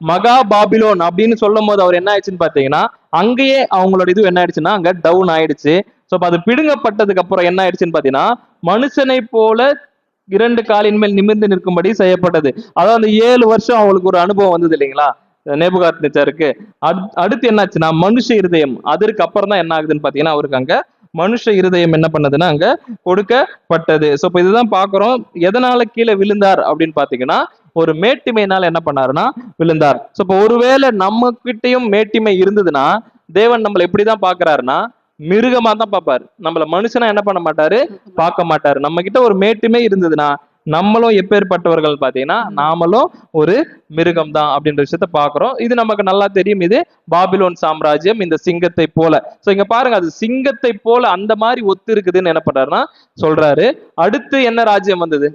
மகா பாபிலோன் அப்படின்னு சொல்லும் போது அவர் என்ன ஆயிடுச்சுன்னு பாத்தீங்கன்னா அங்கேயே அவங்களோட இது என்ன ஆயிடுச்சுன்னா அங்க டவுன் ஆயிடுச்சு. சோ அது பிடுங்கப்பட்டதுக்கு அப்புறம் என்ன ஆயிடுச்சுன்னு பாத்தீங்கன்னா மனுஷனை போல 2 காலின் மேல் நிமிர்ந்து நிற்கும்படி செய்யப்பட்டது. அதாவது அந்த 7 வருஷம் அவங்களுக்கு ஒரு அனுபவம் வந்தது இல்லைங்களா நேபுகாத்நேச்சாருக்கு. அடுத்து என்னாச்சுன்னா மனுஷ இருதயம், அதற்கு அப்புறம் தான் என்ன ஆகுதுன்னு பாத்தீங்கன்னா அவருக்கு அங்க மனுஷ இருதயம் என்ன பண்ணதுன்னா அங்க கொடுக்கப்பட்டது. சோ இப்ப இதுதான் பாக்குறோம். எதனால கீழே விழுந்தார் அப்படின்னு பாத்தீங்கன்னா ஒரு மேட்டிமையினால என்ன பண்ணாருன்னா விழுந்தார். சோ இப்ப ஒருவேளை நம்ம கிட்டயும் மேட்டிமை இருந்ததுன்னா தேவன் நம்மளை எப்படிதான் பாக்குறாருன்னா மிருகமா தான் பார்ப்பாரு. நம்மள மனுஷனா என்ன பண்ண மாட்டாரு, பார்க்க மாட்டாரு. நம்ம கிட்ட ஒரு மேட்டுமே இருந்ததுன்னா நம்மளும் எப்பேற்பட்டவர்கள் பாத்தீங்கன்னா நாமளும் ஒரு மிருகம் தான் அப்படின்ற விஷயத்த பாக்குறோம். இது நமக்கு நல்லா தெரியும். இது பாபிலோன் சாம்ராஜ்யம் இந்த சிங்கத்தை போல. சோ இங்க பாருங்க அது சிங்கத்தை போல அந்த மாதிரி ஒத்து இருக்குதுன்னு என்ன பண்றாருன்னா சொல்றாரு. அடுத்து என்ன ராஜ்யம் வந்தது?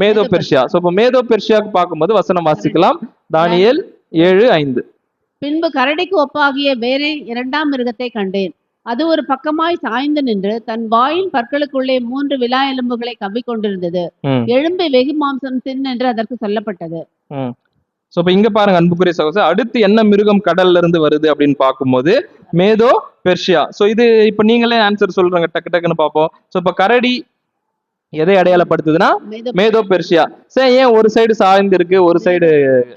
மேதோ பெர்ஷியா. சோ இப்ப மேதோ பெர்ஷியாவுக்கு பார்க்கும்போது வசனம் வாசிக்கலாம். தானியேல் 7:5. பின்பு கரடிக்கு ஒப்பாகிய வேறே 2ஆம் மிருகத்தை கண்டேன். அது ஒரு பக்கமாய் சாய்ந்து நின்று தன் வாயின் பற்களுக்குள்ளே 3 விலா எலும்புகளை கவ்விக்கொண்டிருந்தது. எழும்பி வெகு மாம்சம் தின் என்று அதற்கு சொல்லப்பட்டது. சோ இப்ப இங்க பாருங்க அன்புக்குரிய சகோதரர், அடுத்து என்ன மிருகம் கடல்ல இருந்து வருது அப்படின்னு பார்க்கும்போது மேதோ பெர்ஷியா. சோ இது இப்ப நீங்களே ஆன்சர் சொல்றாங்க, டக்கு டக்குன்னு பார்ப்போம். சோ இப்ப கரடி எதை அடையாளப்படுத்துதுன்னா மேதோ பெர்ஷியா. சரி, ஏன் ஒரு சைடு சாய்ந்து இருக்கு ஒரு சைடு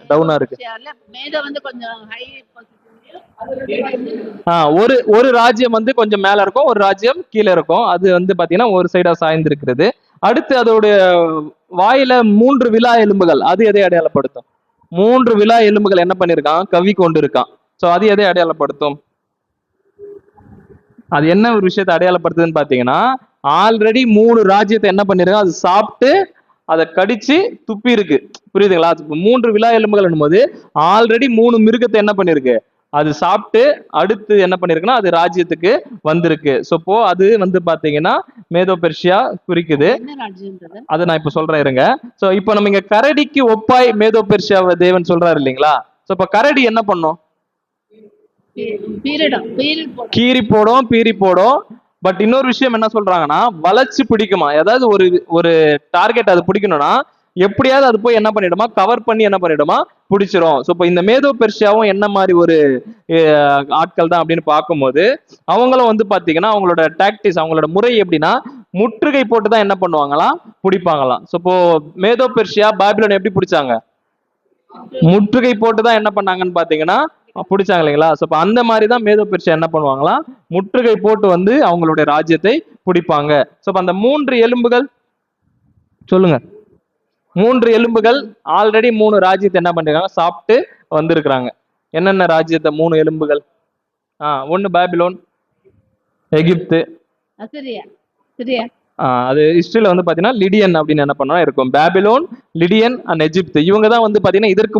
டவுனா இருக்கு? மேதோ வந்து கொஞ்சம் ஹை ஒரு ராஜ்யம் வந்து கொஞ்சம் மேல இருக்கும், ஒரு ராஜ்யம் கீழே இருக்கும். அது வந்து பாத்தீங்கன்னா ஒரு சைடா சாய்ந்து இருக்கிறது. அடுத்து அதோடைய வாயில 3 விலா எலும்புகள், அது எதை அடையாளப்படுத்தும்? 3 விலா எலும்புகள் என்ன பண்ணிருக்கான், கவி கொண்டு இருக்கான். சோ அது எதை அடையாளப்படுத்தும்? அது என்ன ஒரு விஷயத்தை அடையாளப்படுத்துதுன்னு பாத்தீங்கன்னா ஆல்ரெடி 3 ராஜ்யத்தை என்ன பண்ணிருக்கான், அது சாப்பிட்டு அதை கடிச்சு துப்பி இருக்கு. புரியுதுங்களா? 3 விலா எலும்புகள் போது ஆல்ரெடி 3 மிருகத்தை என்ன பண்ணிருக்கு, அது சாப்பிட்டு அடுத்து என்ன பண்ணிருக்குன்னா அது ராஜ்யத்துக்கு வந்திருக்கு. சோ இப்போ அது வந்து பாத்தீங்கன்னா மேதோ பெர்ஷியா குறிக்குது. அதை நான் இப்ப சொல்றேன் இருங்க. சோ இப்போ நம்ம இங்க கரடிக்கு ஒப்பாய் மேதோ பெர்ஷியாவை தேவன் சொல்றாரு இல்லைங்களா? சோ இப்ப கரடி என்ன பண்ணும்? கீரி போடும், பீரி போடும். பட் இன்னொரு விஷயம் என்ன சொல்றாங்கன்னா வளைச்சு பிடிக்குமா. ஏதாவது ஒரு டார்கெட் அது பிடிக்கணும்னா எப்படியாவது அது போய் என்ன பண்ணிடுமா, கவர் பண்ணி என்ன பண்ணிடுமா, பிடிச்சிரும். ஸோ இப்போ இந்த மேதோ பெர்ஷியாவும் என்ன மாதிரி ஒரு ஆட்கள் தான் அப்படின்னு பார்க்கும்போது அவங்களும் வந்து பாத்தீங்கன்னா அவங்களோட டாக்டிக்ஸ், அவங்களோட முறை எப்படின்னா முற்றுகை போட்டு தான் என்ன பண்ணுவாங்களாம், பிடிப்பாங்களாம். ஸோ இப்போ மேதோ பெர்ஷியா பாபிலோன் எப்படி பிடிச்சாங்க, முற்றுகை போட்டு தான் என்ன பண்ணாங்கன்னு பாத்தீங்கன்னா பிடிச்சாங்க இல்லைங்களா? ஸோ இப்போ அந்த மாதிரி தான் மேதோ பெர்ஷியா என்ன பண்ணுவாங்களாம், முற்றுகை போட்டு வந்து அவங்களுடைய ராஜ்யத்தை பிடிப்பாங்க. ஸோ இப்போ அந்த 3 எலும்புகள் சொல்லுங்க, 3 எலும்புகள் ஆல்ரெடி 3 ராஜ்யத்தை என்ன பண்ணிருக்காங்க, சாப்பிட்டு வந்திருக்கிறாங்க. என்னென்ன ராஜ்யத்தை 3 எலும்புகள்? ஒண்ணு பாபிலோன், எகிப்து, அது ஹிஸ்டரியில வந்து பாத்தீங்கன்னா லிடியன் அப்படின்னு என்ன பண்ணா இருக்கும். பாபிலோன், லிடியன் அண்ட் எகிப்து, இவங்க தான் வந்து பாத்தீங்கன்னா இதற்கு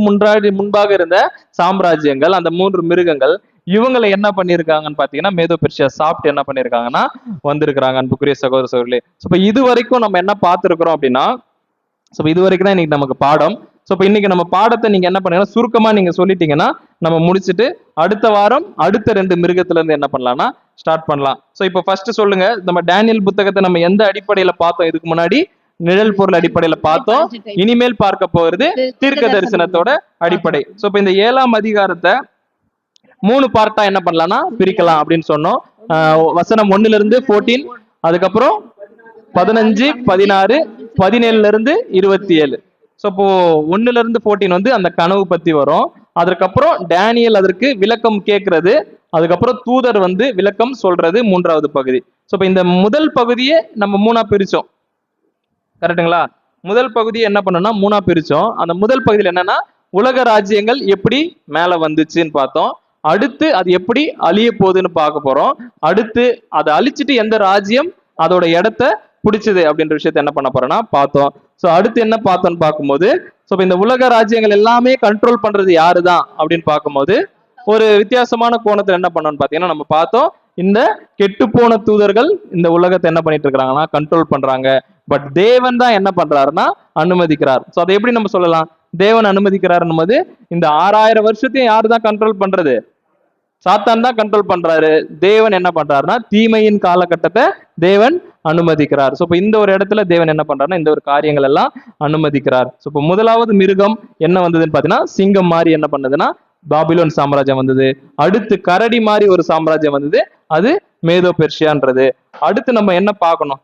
முன்பாக இருந்த சாம்ராஜ்யங்கள். அந்த 3 மிருகங்கள் இவங்களை என்ன பண்ணிருக்காங்கன்னு பாத்தீங்கன்னா மேதோ பெர்ஷியா சாப்பிட்டு என்ன பண்ணிருக்காங்கன்னா வந்திருக்கிறாங்க. அன்புக்குரிய சகோதர சகோதரிகளே, இப்ப இது வரைக்கும் நம்ம என்ன பார்த்திருக்கிறோம் அப்படின்னா, ஸோ இது வரைக்கும் தான் இன்னைக்கு நமக்கு பாடம். ஸோ இப்போ இன்னைக்கு நம்ம பாடத்தை நீங்க என்ன பண்ணுங்கன்னா சுருக்கமா நீங்க சொல்லிட்டீங்கன்னா நம்ம முடிச்சுட்டு அடுத்த வாரம் அடுத்த 2 மிருகத்துல இருந்து என்ன பண்ணலாம்னா ஸ்டார்ட் பண்ணலாம். ஸோ இப்போ ஃபர்ஸ்ட் சொல்லுங்க, நம்ம டேனியல் புத்தகத்தை நம்ம எந்த அடிப்படையில பார்த்தோம்? இதுக்கு முன்னாடி நிழல் பொருள் அடிப்படையில பார்த்தோம். இனிமேல் பார்க்க போறது தீர்க்க தரிசனத்தோட அடிப்படை. ஸோ இப்போ இந்த 7ஆம் அதிகாரத்தை 3 பார்ட்டா என்ன பண்ணலாம்னா பிரிக்கலாம் அப்படின்னு சொன்னோம். வசனம் 1ல இருந்து 14, அதுக்கப்புறம் 15, 16, 17ல இருந்து 27. ஸோ இப்போ 1ல இருந்து 14 வந்து அந்த கனவு பத்தி வரும். அதுக்கப்புறம் டேனியல் அதற்கு விளக்கம் கேட்கறது, அதுக்கப்புறம் தூதர் வந்து விளக்கம் சொல்றது 3வது பகுதி. ஸோ இப்போ இந்த முதல் பகுதியை நம்ம 3ஆ பிரிச்சோம், கரெக்டுங்களா? முதல் பகுதியை என்ன பண்ணோம்னா 3ஆ பிரிச்சோம். அந்த முதல் பகுதியில் என்னன்னா உலக ராஜ்யங்கள் எப்படி மேல வந்துச்சுன்னு பார்த்தோம். அடுத்து அது எப்படி அழிய போகுதுன்னு பார்க்க போறோம். அடுத்து அதை அழிச்சிட்டு எந்த ராஜ்யம் அதோட இடத்த பிடிச்சது அப்படின்ற விஷயத்த என்ன பண்ண போறோம்னா பார்த்தோம். ஸோ அடுத்து என்ன பார்த்தோம்னு பார்க்கும்போது, ஸோ இந்த உலக ராஜ்யங்கள் எல்லாமே கண்ட்ரோல் பண்றது யாருதான் அப்படின்னு பார்க்கும்போது ஒரு வித்தியாசமான கோணத்துல என்ன பண்ணோம்னு பார்த்தீங்கன்னா நம்ம பார்த்தோம், இந்த கெட்டுப்போன தூதர்கள் இந்த உலகத்தை என்ன பண்ணிட்டு இருக்காங்கன்னா கண்ட்ரோல் பண்றாங்க. பட் தேவன் தான் என்ன பண்றாருன்னா அனுமதிக்கிறார். ஸோ அதை எப்படி நம்ம சொல்லலாம்? தேவன் அனுமதிக்கிறாருன்னும் போது இந்த 6000 வருஷத்தையும் யாரு தான் கண்ட்ரோல் பண்றது? சாத்தான் தான் கண்ட்ரோல் பண்றாரு. தேவன் என்ன பண்றாருன்னா தீமையின் காலகட்டத்தை தேவன் அனுமதிக்கிறார். ஸோ இப்போ இந்த ஒரு இடத்துல தேவன் என்ன பண்றாருன்னா இந்த ஒரு காரியங்கள் எல்லாம் அனுமதிக்கிறார். ஸோ இப்போ முதலாவது மிருகம் என்ன வந்ததுன்னு பாத்தீங்கன்னா சிங்கம் மாதிரி என்ன பண்ணதுன்னா பாபிலோன் சாம்ராஜ்யம் வந்தது. அடுத்து கரடி மாதிரி ஒரு சாம்ராஜ்யம் வந்தது, அது மேதோ பெர்ஷியான்றது. அடுத்து நம்ம என்ன பார்க்கணும்?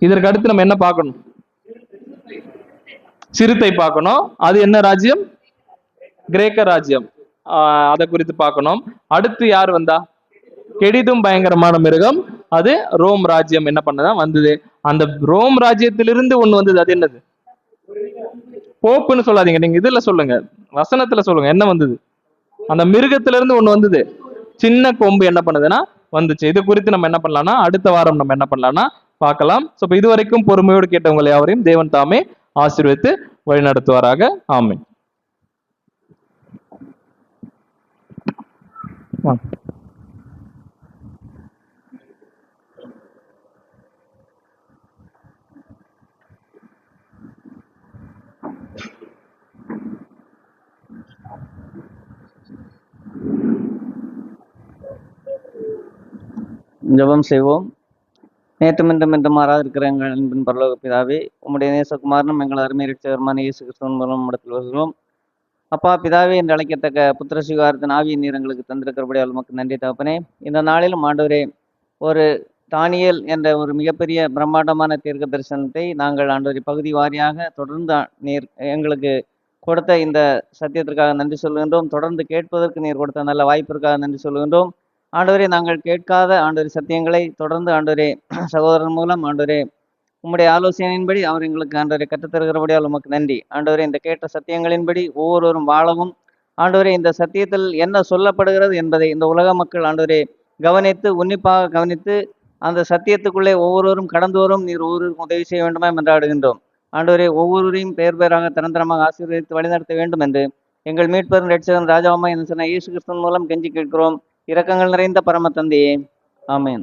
இதற்கு அடுத்து நம்ம என்ன பார்க்கணும்? சிறுத்தை பார்க்கணும். அது என்ன ராஜ்யம்? கிரேக்க ராஜ்யம். அதை குறித்து பார்க்கணும். அடுத்து யார் வந்தா? கெடிதும் பயங்கரமான மிருகம், அது ரோம் ராஜ்யம் என்ன பண்ணதான் வந்தது. அந்த ரோம் ராஜ்யத்திலிருந்து ஒண்ணு வந்தது, அது என்னது? போப்புன்னு சொல்லாதீங்க, நீங்க இதுல சொல்லுங்க, வசனத்துல சொல்லுங்க என்ன வந்தது. அந்த மிருகத்துல இருந்து ஒண்ணு வந்தது, சின்ன கொம்பு என்ன பண்ணுதுன்னா வந்துச்சு. இது குறித்து நம்ம என்ன பண்ணலாம்னா அடுத்த வாரம் நம்ம என்ன பண்ணலாம்னா பார்க்கலாம். ஸோ இப்போ இதுவரைக்கும் பொறுமையோடு கேட்டவங்க யாவரையும் தேவன் தாமே ஆசீர்வதித்து வழிநடத்துவாராக. ஆமென். ஜெபம் செய்வோம். நேற்றும் இன்றும் மாறாது இருக்கிற எங்கள் அன்பின் பரலோக பிதாவே, உம்முடைய நேசகுமாரனும் எங்கள் அருமை ரட்சகருமான இயேசு கிறிஸ்துவின் மூலம் இடத்தில் வருகிறோம். அப்பா பிதாவே என்று அழைக்கத்தக்க புத்திர சுகாரத்தின் ஆவியின் நீர் எங்களுக்கு தந்திருக்கிறபடியால் உமக்கு நன்றி தகப்பனே. இந்த நாளிலும் ஆண்டவரே, ஒரு தானியேல் என்ற ஒரு மிகப்பெரிய பிரம்மாண்டமான தீர்க்க தரிசனத்தை நாங்கள் ஆண்டவரை பகுதி வாரியாக தொடர்ந்து நீர் எங்களுக்கு கொடுத்த இந்த சத்தியத்திற்காக நன்றி சொல்கின்றோம். தொடர்ந்து கேட்பதற்கு நீர் கொடுத்த நல்ல வாய்ப்பிற்காக நன்றி சொல்கின்றோம். ஆண்டவரே, நாங்கள் கேட்காத ஆண்டவரே சத்தியங்களை தொடர்ந்து ஆண்டவரே சகோதரன் மூலம் ஆண்டவரே உம்முடைய ஆலோசனையின்படி அவர் எங்களுக்கு ஆண்டவரை கற்றுத்தருகிறபடியால் உமக்கு நன்றி. ஆண்டவரே, இந்த கேட்ட சத்தியங்களின்படி ஒவ்வொருவரும் வாழவும் ஆண்டவரே இந்த சத்தியத்தில் என்ன சொல்லப்படுகிறது என்பதை இந்த உலக மக்கள் ஆண்டவரே கவனித்து உன்னிப்பாக கவனித்து அந்த சத்தியத்துக்குள்ளே ஒவ்வொருவரும் கடந்து வரும் நீர் ஒவ்வொருவருக்கும் உதவி செய்ய வேண்டுமா என்றாடுகின்றோம். ஆண்டவரே, ஒவ்வொருவரையும் பேர் பேராக தரந்தரமாக ஆசீர்வதித்து வழிநடத்த வேண்டும் என்று எங்கள் மீட்பெரும் இரட்சகன் ராஜாவுமா என்று சொன்ன இயேசு கிறிஸ்துவின் மூலம் கெஞ்சி கேட்கிறோம். இரக்கங்கள் நிறைந்த பரம தந்தையே, ஆமென்.